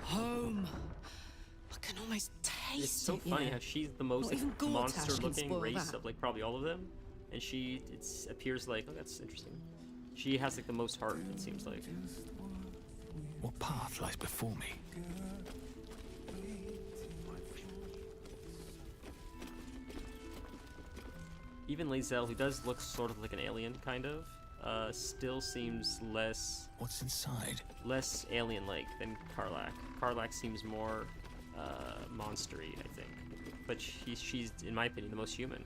Home. I can almost taste It's so it. funny yeah. how she's the most Not even Gortash can monster-looking spoil race that. of like probably all of them, and she appears like, oh, that's interesting. She has like the most heart, it seems like. What path lies before me? Even Lae'zel, who does look sort of like an alien, kind of, still seems less. What's inside? Less alien-like than Karlach. Karlach seems more monstery, I think. But she's, in my opinion, the most human.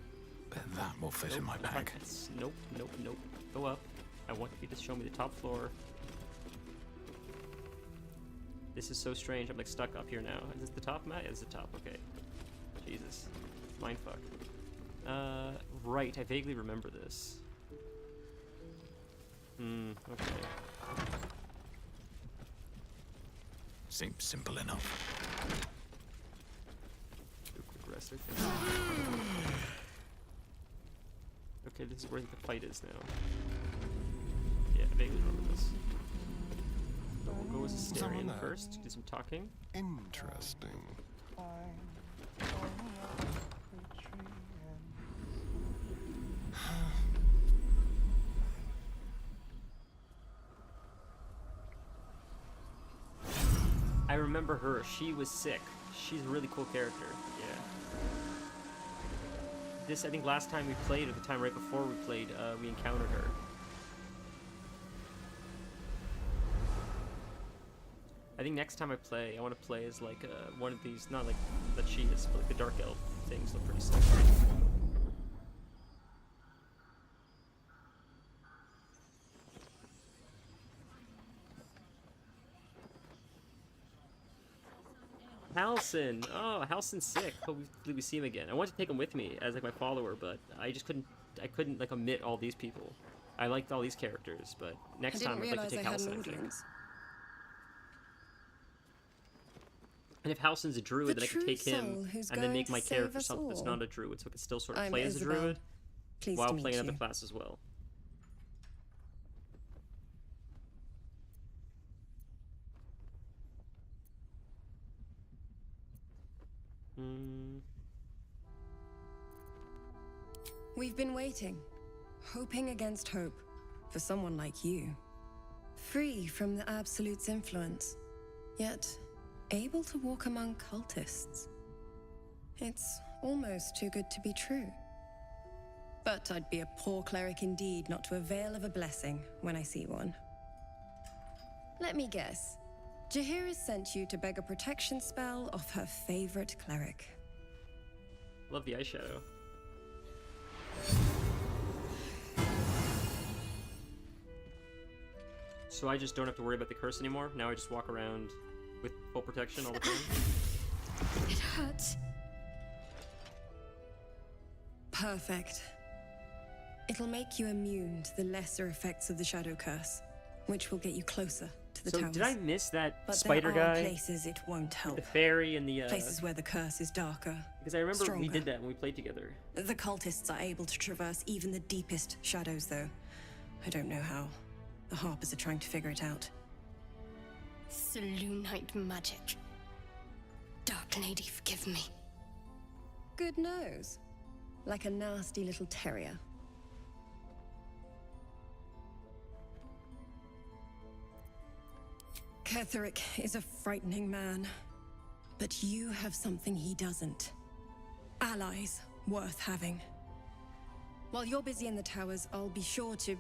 Bet that will fit in my bag. Nope, nope, nope. Go up. I want you to show me the top floor. This is so strange. I'm like stuck up here now. Is this the top, Matt? Yeah, it's the top. Okay. Jesus. Mindfuck. Right. I vaguely remember this. Okay. Seems simple enough. Aggressive. Okay, this is where the fight is now. Yeah, I vaguely remember this. So we'll go as Asterion first, do some talking. Interesting. I remember her. She was sick. She's a really cool character. Yeah. This, I think, last time we played, or the time right before we played, we encountered her. I think next time I play, I want to play as like one of these, not like that she is, but like the dark elf things look pretty sick. Halsin! Oh, Halsin's sick. Hopefully we see him again. I wanted to take him with me as like my follower, but I just couldn't. I couldn't like omit all these people. I liked all these characters, but next time I'd like to take Halsin. I think. And if Halsin's a druid, then I can take him and then make my character something that's not a druid, so I can still sort of play as a druid while playing another class as well. We've been waiting, hoping against hope, for someone like you. Free from the Absolute's influence, yet able to walk among cultists. It's almost too good to be true. But I'd be a poor cleric indeed not to avail of a blessing when I see one. Let me guess. Jaheira sent you to beg a protection spell off her favorite cleric. Love the eyeshadow. So I just don't have to worry about the curse anymore? Now I just walk around with full protection all the time? It hurts. Perfect. It'll make you immune to the lesser effects of the Shadow Curse, which will get you closer to the towers. Did I miss that but spider there are guy? places it won't help. The fairy and the places where the curse is darker. Because I remember stronger. we did that when we played together. The cultists are able to traverse even the deepest shadows, though. I don't know how. The Harpers are trying to figure it out. Selûnite magic. Dark Lady, forgive me. Good nose. Like a nasty little terrier. Ketheric is a frightening man. But you have something he doesn't. Allies worth having. While you're busy in the towers, I'll be sure to...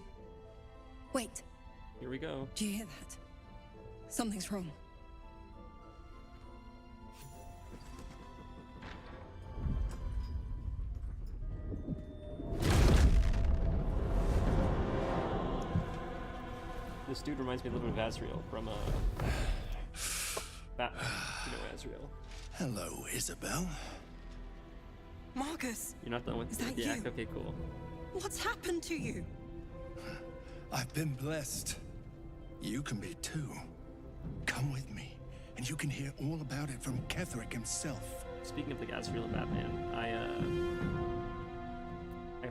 Wait. Here we go. Do you hear that? Something's wrong. This dude reminds me a little bit of Azrael from Batman. You know Azrael. Hello, Isabel. Marcus! You're not the one with that the you? act. Okay, cool. What's happened to you? I've been blessed. You can be too. Come with me, and you can hear all about it from Ketheric himself. Speaking of the Azrael and Batman, I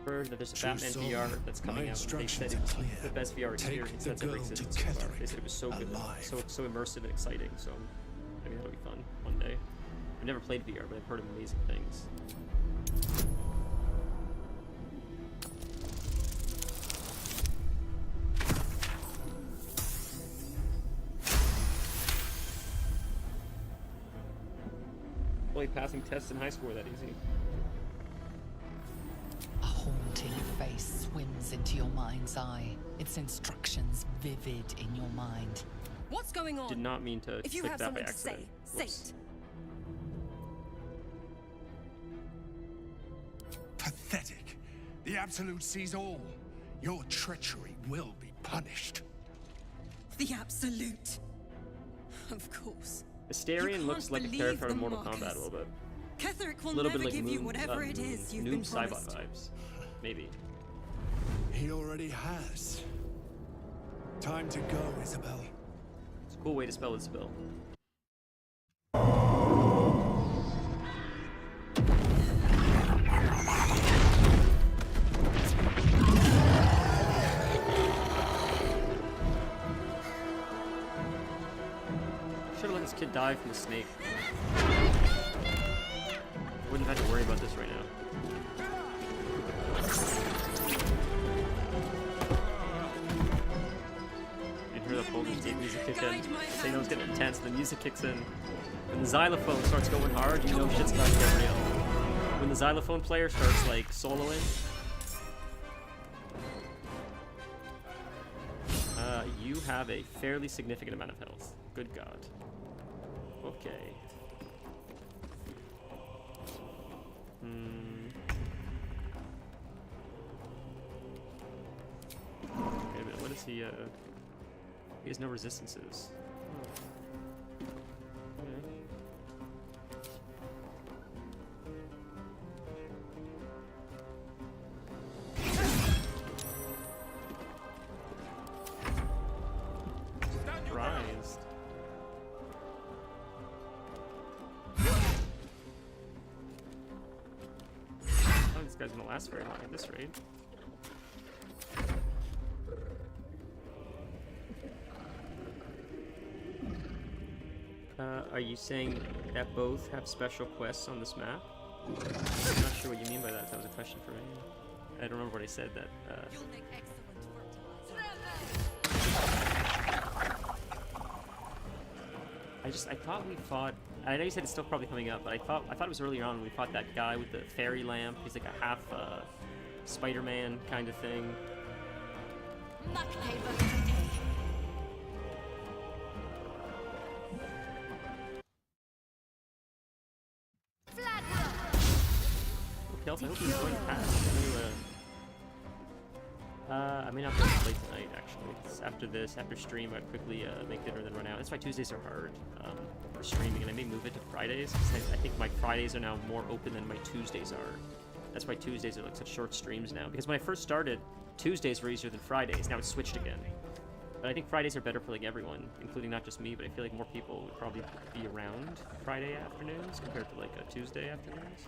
heard that there's a True Batman soul, VR that's coming my out. They said instructions it was are clear. the best VR Take experience the that's ever girl to existed so far. Ketheric, They said it was so good, alive. so immersive and exciting. So maybe that'll be fun one day. I've never played VR, but I've heard amazing things. Only passing tests in high school were that easy. A haunting face swims into your mind's eye, its instructions vivid in your mind. What's going on? Did not mean to If you click have that by something to say, accident. say Whoops. it. Pathetic. The Absolute sees all. Your treachery will be punished. The Absolute. Of course. Astarion looks like a believe character the in Mortal Marcus. Kombat a little bit. Ketheric will A little never bit like give Moon, you whatever it is you've been Noob Saibot promised. vibes. Maybe. He already has. Time to go, Isabel. It's a cool way to spell Isabel. Should've let this kid die from the snake. Wouldn't have had to worry about this right now. You hear the Polish tape music kick in. So you know it's getting intense. The music kicks in. When the xylophone starts going hard, you know shit's about to get real. When the xylophone player starts like soloing. You have a fairly significant amount of health. Good God. Okay. Wait a minute, what is he, he has no resistances. Surprised. Oh, this guy's gonna last very long at this rate. Are you saying that both have special quests on this map? I'm not sure what you mean by that. That was a question for me. I don't remember what I said. That. I thought we fought. I know you said it's still probably coming up, but I thought it was earlier on when we fought that guy with the fairy lamp. He's like a half Spider-Man kind of thing. Okay, also, I hope you enjoyed the patch. I may not be able to play tonight, actually. It's after this, after stream, I'd quickly make dinner, then run out. That's why Tuesdays are hard for streaming, and I may move it to Fridays, because I think my Fridays are now more open than my Tuesdays are. That's why Tuesdays are like such short streams now. Because when I first started, Tuesdays were easier than Fridays. Now it's switched again. But I think Fridays are better for like everyone, including not just me, but I feel like more people would probably be around Friday afternoons compared to like Tuesday afternoons.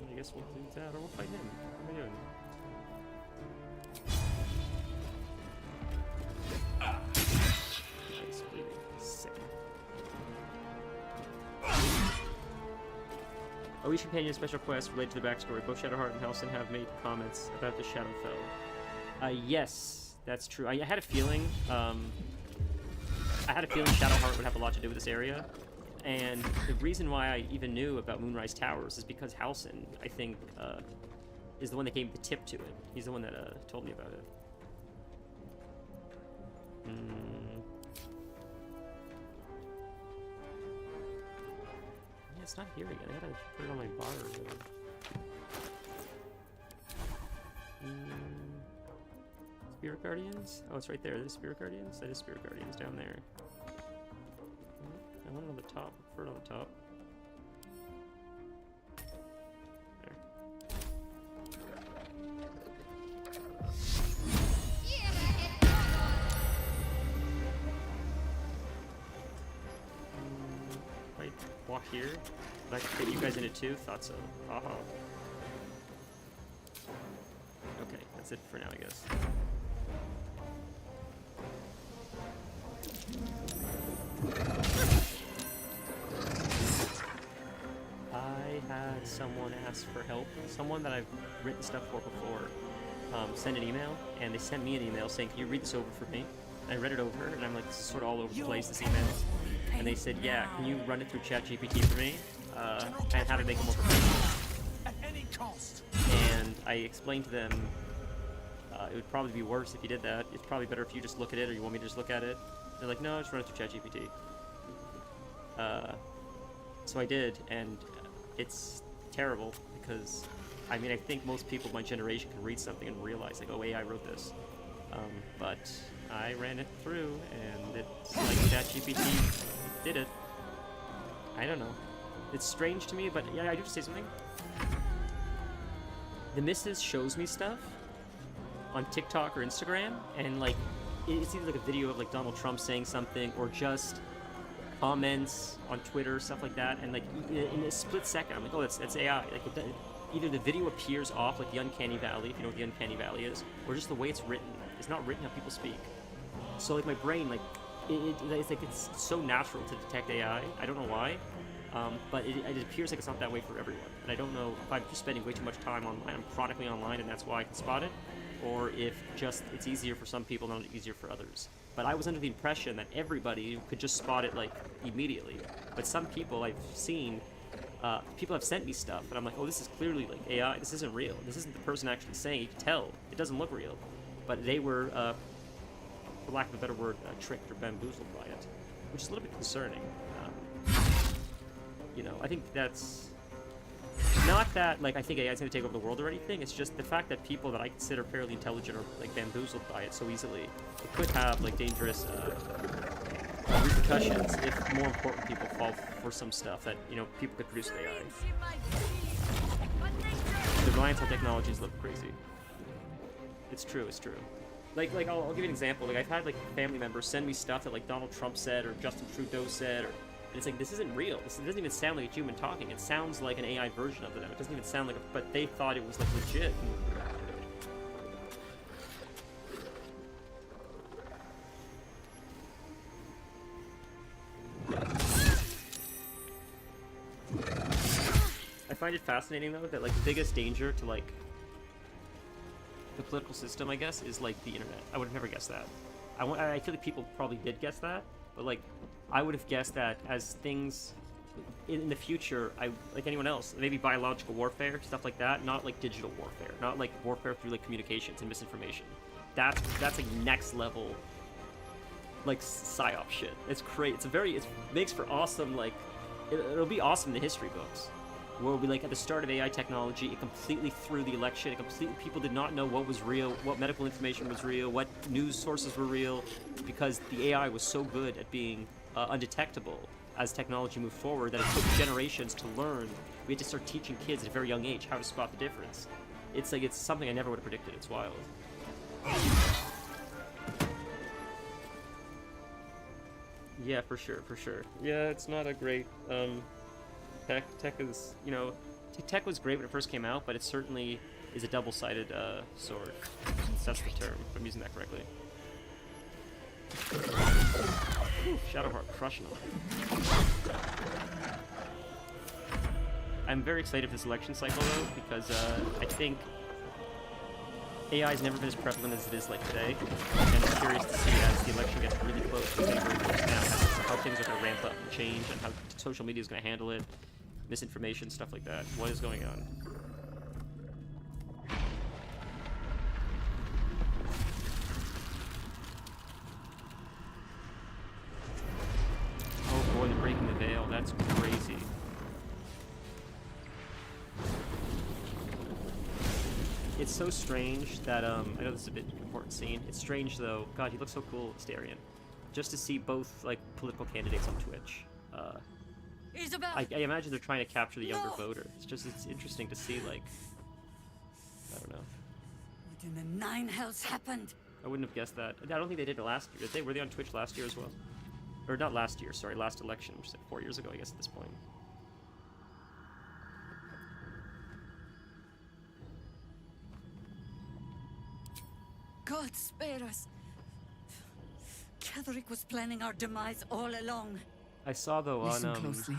I guess we'll do that, or we'll fight him. What are we doing? Each companion special quest related to the backstory. Both Shadowheart and Halsin have made comments about the Shadowfell. Yes, that's true. I had a feeling. Shadowheart would have a lot to do with this area, and the reason why I even knew about Moonrise Towers is because Halsin, I think, is the one that gave me the tip to it. He's the one that told me about it. Yeah, it's not here again. I gotta put it on my bar. Spirit Guardians? Oh, it's right there. There's Spirit Guardians? That is Spirit Guardians down there. I want it on the top. Put it on the top. There. Right, walk here. Did I fit you guys in it too? Thought so. Aha. Okay, that's it for now, I guess. I had someone ask for help, someone that I've written stuff for before, send an email, and they sent me an email saying, can you read this over for me? And I read it over, and I'm like, this is sort of all over the place, this email. And they said, yeah, can you run it through ChatGPT for me? And how to make it more professional. At any cost. And I explained to them, it would probably be worse if you did that. It's probably better if you just look at it, or you want me to just look at it. They're like, no, just run it through ChatGPT. So I did, and it's terrible because, I mean, I think most people of my generation can read something and realize, like, oh, AI wrote this. But I ran it through, and it's like ChatGPT did it. I don't know. It's strange to me, but yeah, I do have to say something. The missus shows me stuff on TikTok or Instagram, and like, it's either like a video of like Donald Trump saying something, or just comments on Twitter, stuff like that, and like in a split second, I'm like, oh, that's AI. Like, either the video appears off like the Uncanny Valley, if you know what the Uncanny Valley is, or just the way it's written. It's not written how people speak. So like my brain, like, it's like it's so natural to detect AI. I don't know why, but it appears like it's not that way for everyone. And I don't know if I'm just spending way too much time online. I'm chronically online, and that's why I can spot it, or if just it's easier for some people, not easier for others. But I was under the impression that everybody could just spot it like immediately. But some people I've seen, people have sent me stuff, and I'm like, oh, this is clearly like AI. This isn't real. This isn't the person actually saying. You can tell it doesn't look real. But they were, for lack of a better word, tricked or bamboozled by it, which is a little bit concerning. You know, I think that's not that, like, I think AI is going to take over the world or anything. It's just the fact that people that I consider fairly intelligent are, like, bamboozled by it so easily. It could have, like, dangerous repercussions if more important people fall for some stuff that, you know, people could produce with AI. The reliance on technologies look crazy. It's true, it's true. Like I'll give you an example. Like, I've had, like, family members send me stuff that, like, Donald Trump said or Justin Trudeau said, or, and it's like, this isn't real. It doesn't even sound like a human talking. It sounds like an AI version of them. It doesn't even sound like but they thought it was, like, legit. I find it fascinating, though, that, like, the biggest danger to, like, the political system, I guess, is like the internet. I would have never guessed that. I feel like people probably did guess that, but like, I would have guessed that as things in the future, like anyone else, maybe biological warfare, stuff like that, not like digital warfare, not like warfare through like communications and misinformation. That's like next level, like psyop shit. It's great. It makes for awesome, like, it'll be awesome in the history books. Where we'll be like, at the start of AI technology, it completely threw the election. People did not know what was real, what medical information was real, what news sources were real, because the AI was so good at being undetectable as technology moved forward that it took generations to learn. We had to start teaching kids at a very young age how to spot the difference. It's like, it's something I never would have predicted. It's wild. Yeah, for sure. Yeah, it's not a great, Tech is, you know, tech was great when it first came out, but it certainly is a double-sided sword. That's the term, if I'm using that correctly. Shadowheart crushing them. I'm very excited for this election cycle though, because I think AI has never been as prevalent as it is like today, and I'm curious to see as the election gets really close, to very close now, how things are going to ramp up and change, and how social media is going to handle it, misinformation, stuff like that. What is going on? Oh boy, they're breaking the veil. That's crazy. It's so strange that, I know this is a bit important scene. It's strange though, God, he looks so cool, Starion. Just to see both, like, political candidates on Twitch. Isabel! I imagine they're trying to capture the younger voter. It's interesting to see, like, I don't know. What in the nine hells happened? I wouldn't have guessed that. I don't think they did it last year, did they? Were they on Twitch last year as well? Or not last year, sorry, last election, which is like 4 years ago, I guess, at this point. God spare us. Ketherick was planning our demise all along. I saw though Listen on closely,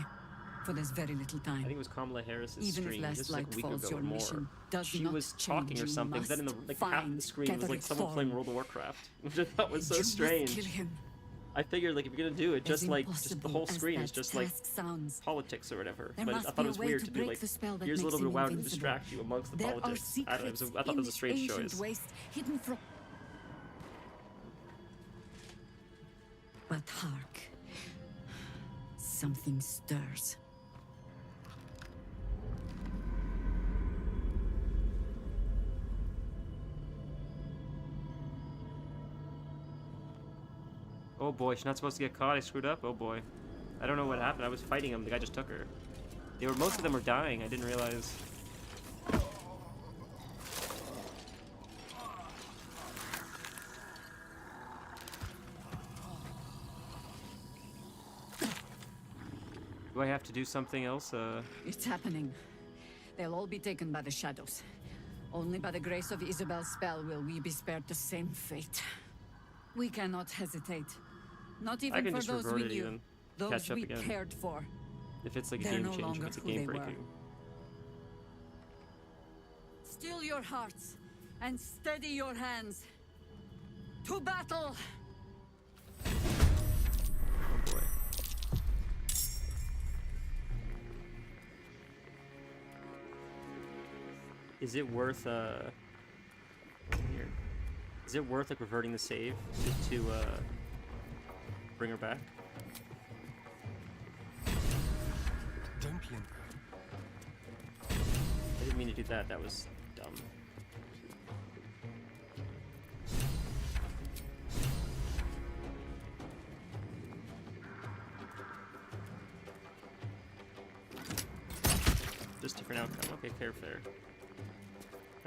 for there's very little time. I think it was Kamala Harris's Even stream. if last This was like a light week falls, ago your or more. mission does She not was talking change. or You something. Then in the like half of the must screen was like Ketherick someone playing Thorn. World of Warcraft, which I thought was so You must strange. kill him. I figured like if you're gonna do it, As just the whole impossible screen as is that just like task sounds. politics or whatever. There But I must thought be it a was way weird to to do break like the spell that here's a makes little bit of him WoW to invincible. distract you amongst the There politics. Are I don't know. I thought it in was a strange this ancient choice. waste hidden from. But hark, something stirs. Oh boy, she's not supposed to get caught. I screwed up. Oh boy. I don't know what happened. I was fighting him. The guy just took her. Most of them were dying. I didn't realize. Do I have to do something else? It's happening. They'll all be taken by the shadows. Only by the grace of Isabel's spell will we be spared the same fate. We cannot hesitate. Not I even can for just those revert we it knew. even. Those Catch up we again. cared for. If it's like a They're game no change, if longer it's a who they game were. breaking. Still your hearts and steady your hands. To battle! Oh boy. Is it worth here? Is it worth like reverting the save to bring her back? Don't linger. I didn't mean to do that. That was dumb. Just different outcome. Okay, fair.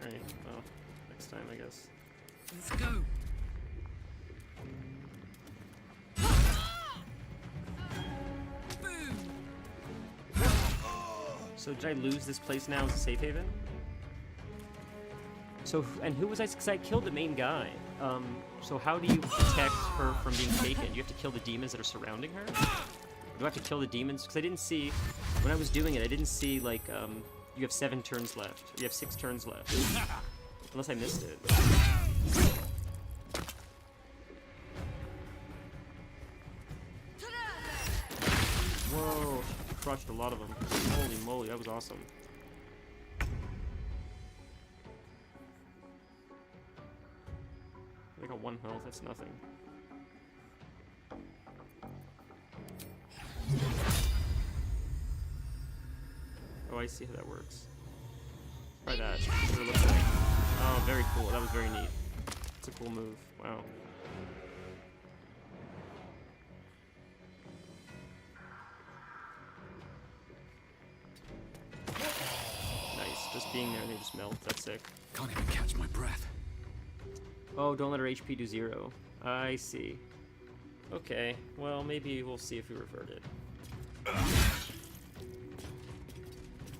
Alright, well, next time, I guess. Let's go. So did I lose this place now as a safe haven? So, and who was I? Because I killed the main guy. So how do you protect her from being taken? Do you have to kill the demons that are surrounding her? Do I have to kill the demons? Because I didn't see, when I was doing it, I didn't see, like, you have 7 turns left. Or you have 6 turns left. Unless I missed it. Whoa, crushed a lot of them. Holy moly, that was awesome. I got 1 health, that's nothing. Oh, I see how that works. Try that. What it looks like. Oh, very cool. That was very neat. It's a cool move. Wow. Nice. Just being there, they just melt. That's sick. Can't even catch my breath. Oh, don't let her HP do 0. I see. Okay. Well, maybe we'll see if we revert it.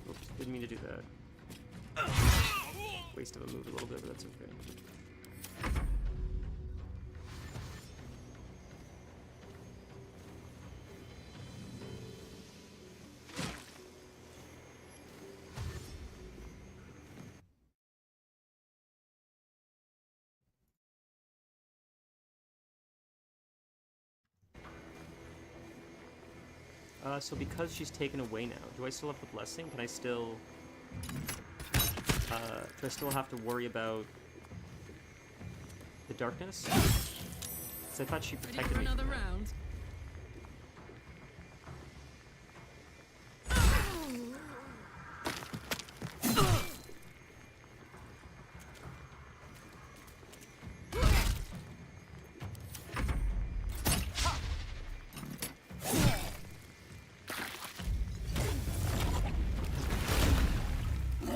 Oops, didn't mean to do that. Waste of a move a little bit, but that's okay. So because she's taken away now, do I still have the blessing? Can I still... do I still have to worry about the darkness? Because I thought she protected me. Another round?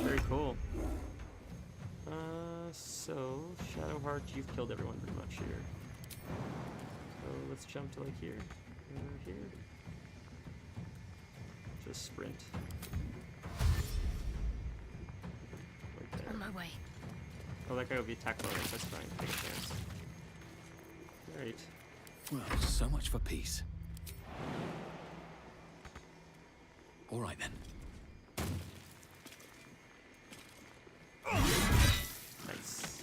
Very cool. So, Shadowheart, you've killed everyone pretty much here. So let's jump to like here. Here. Just sprint. Right there. On my way. Oh, that guy will be attack bonus. That's fine. Take a chance. Alright. Well, so much for peace. All right then. Nice.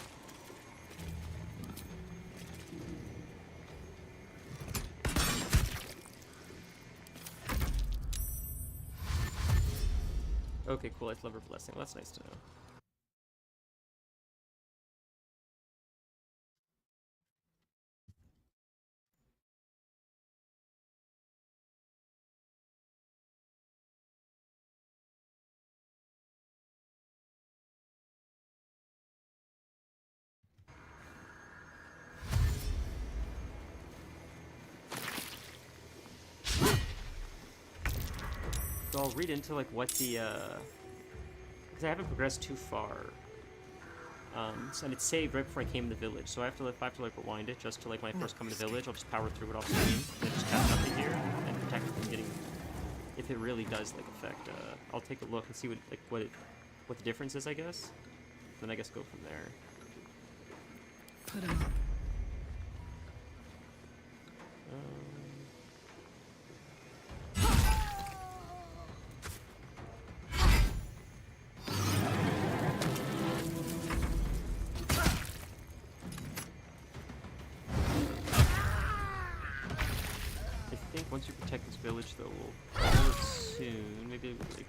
Okay, cool. I love her blessing. Well, that's nice to know. So I'll read into like what the because I haven't progressed too far. And it's saved right before I came in the village, so I have to like rewind it just to like when I first come in the village. I'll just power through it off screen, and just catch up to here and protect it from getting. If it really does like affect, I'll take a look and see what the difference is, I guess. Then I guess go from there. Put him up. Once you protect this village, though, we'll kill it soon. Maybe like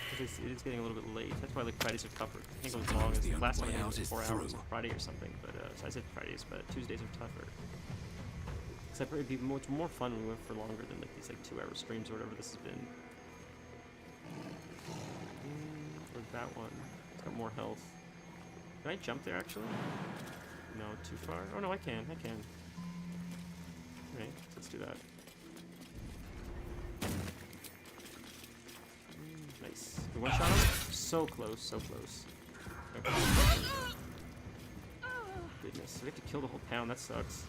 because it is getting a little bit late. That's why like Fridays are tougher. I think it was long as the last time I was 4 hours on Friday or something. But so I said Fridays, but Tuesdays are tougher. Except it'd be much more fun when we went for longer than like these like 2-hour streams or whatever this has been. Or that one. It's got more health. Can I jump there actually? No, too far. Oh no, I can. Right, let's do that. Nice. The one shot him? So close, so close. Okay. Goodness, we have to kill the whole town, that sucks.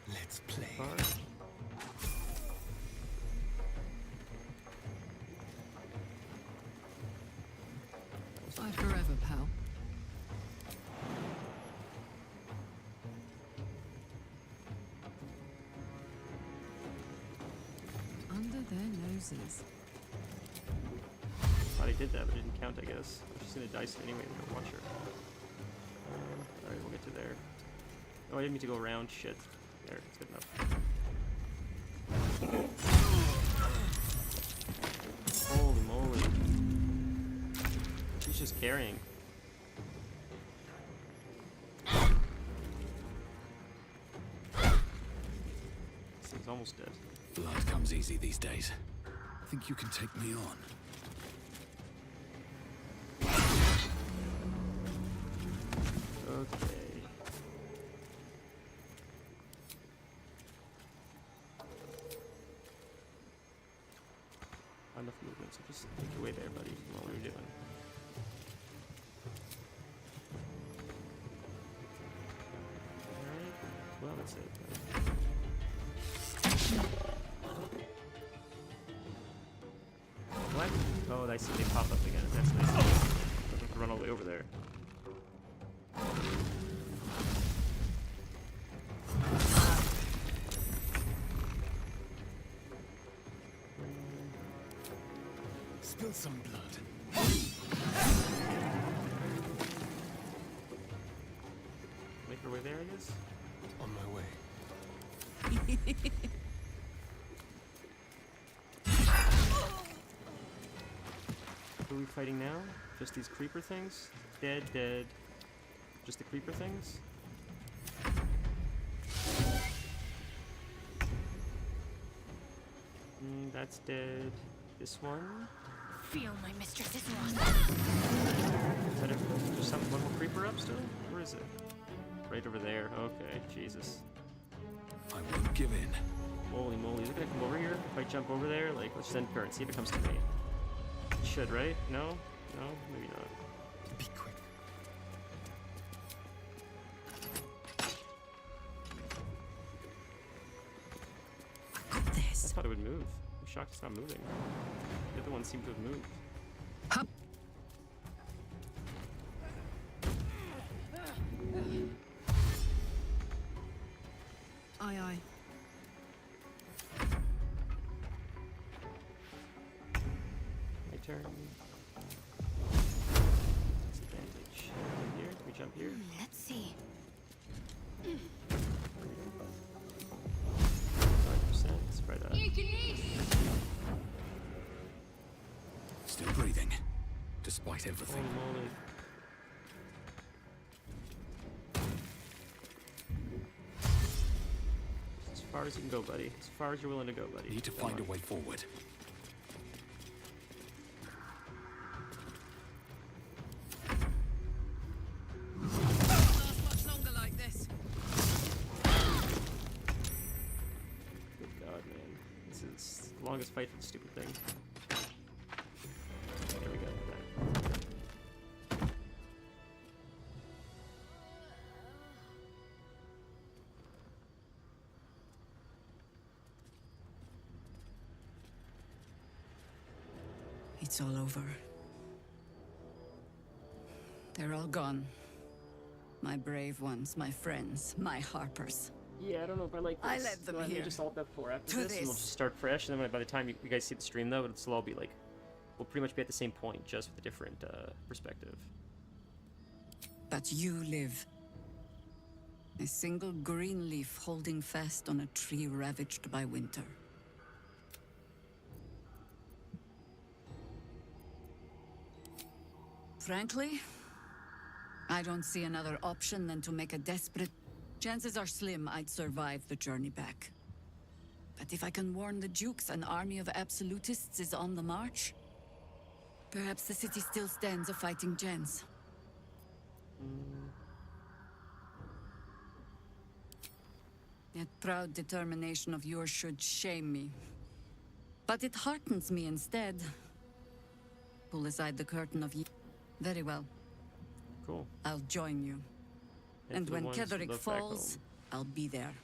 Let's play. Fight forever, pal. Under their noses. Thought I did that, but it didn't count, I guess. I'm just gonna dice anyway, and watch her. Alright, we'll get to there. Oh, I didn't mean to go around. Shit. There, it's good enough. Holy moly. She's just carrying. This thing's almost dead. Blood comes easy these days. Think you can take me on? Okay. enough movement, so just make your way there, buddy. What are you doing? Alright, well, that's it. What? Oh, I see they pop up again. That's nice. I don't have to run all the way over there. Spill some blood. Make our way there, I guess? On my way. Who are we fighting now? Just these creeper things? Dead, dead. Just the creeper things? That's dead. This one? Feel my mistress's wrath. Is that everything? There's one more creeper up still? Where is it? Right over there. Okay, Jesus. I won't give in. Holy moly, is it gonna come over here? If I jump over there, like, let's send current, see if it comes to me. It should, right? No? No? Maybe not. Be quick. I thought it would move. I'm shocked it's not moving. The other one seemed to have moved. Aye, aye. My turn. Disadvantage. Here? Can we jump here? Let's see. 5%. Let's try that. Still breathing, despite everything. Holy moly. As far as you can go, buddy. As far as you're willing to go, buddy. Need to find a way forward. Last much longer like this. Good God, man. This is the longest fight for the stupid thing. There we go. It's all over. They're all gone. My brave ones, my friends, my harpers. Yeah, I don't know if I like this. I led them Let me here. just alt F4 after To this, and we'll this. just start fresh. And then by the time you guys see the stream, though, it'll all be like, we'll pretty much be at the same point, just with a different perspective. But you live. A single green leaf holding fast on a tree ravaged by winter. Frankly, I don't see another option than to make a desperate... Chances are slim I'd survive the journey back. But if I can warn the Dukes an army of absolutists is on the march, perhaps the city still stands a fighting chance. That proud determination of yours should shame me. But it heartens me instead. Pull aside the curtain of Very well. Cool. I'll join you. And for the when ones who Ketheric love back falls, home. I'll be there.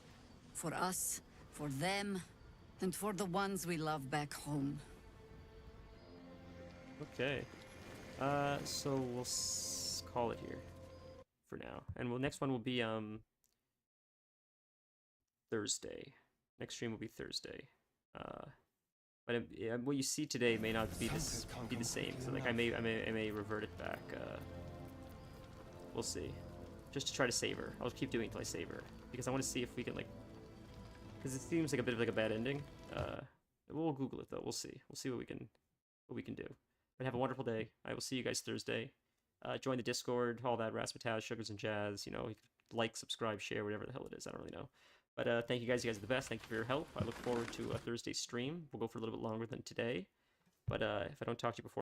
For us, for them, and for the ones we love back home. Okay. So we'll call it here for now, and next one will be Thursday. Next stream will be Thursday. But what you see today may not be the same. So like I may revert it back. We'll see. Just to try to save her. I'll keep doing it until I save her because I want to see if we can like. Because it seems like a bit of like a bad ending. We'll Google it though. We'll see. We'll see what we can do. But have a wonderful day. I will see you guys Thursday. Join the Discord, all that razzmatazz, sugars and jazz. You know, you can like, subscribe, share, whatever the hell it is. I don't really know. But thank you guys. You guys are the best. Thank you for your help. I look forward to Thursday's stream. We'll go for a little bit longer than today. But if I don't talk to you before.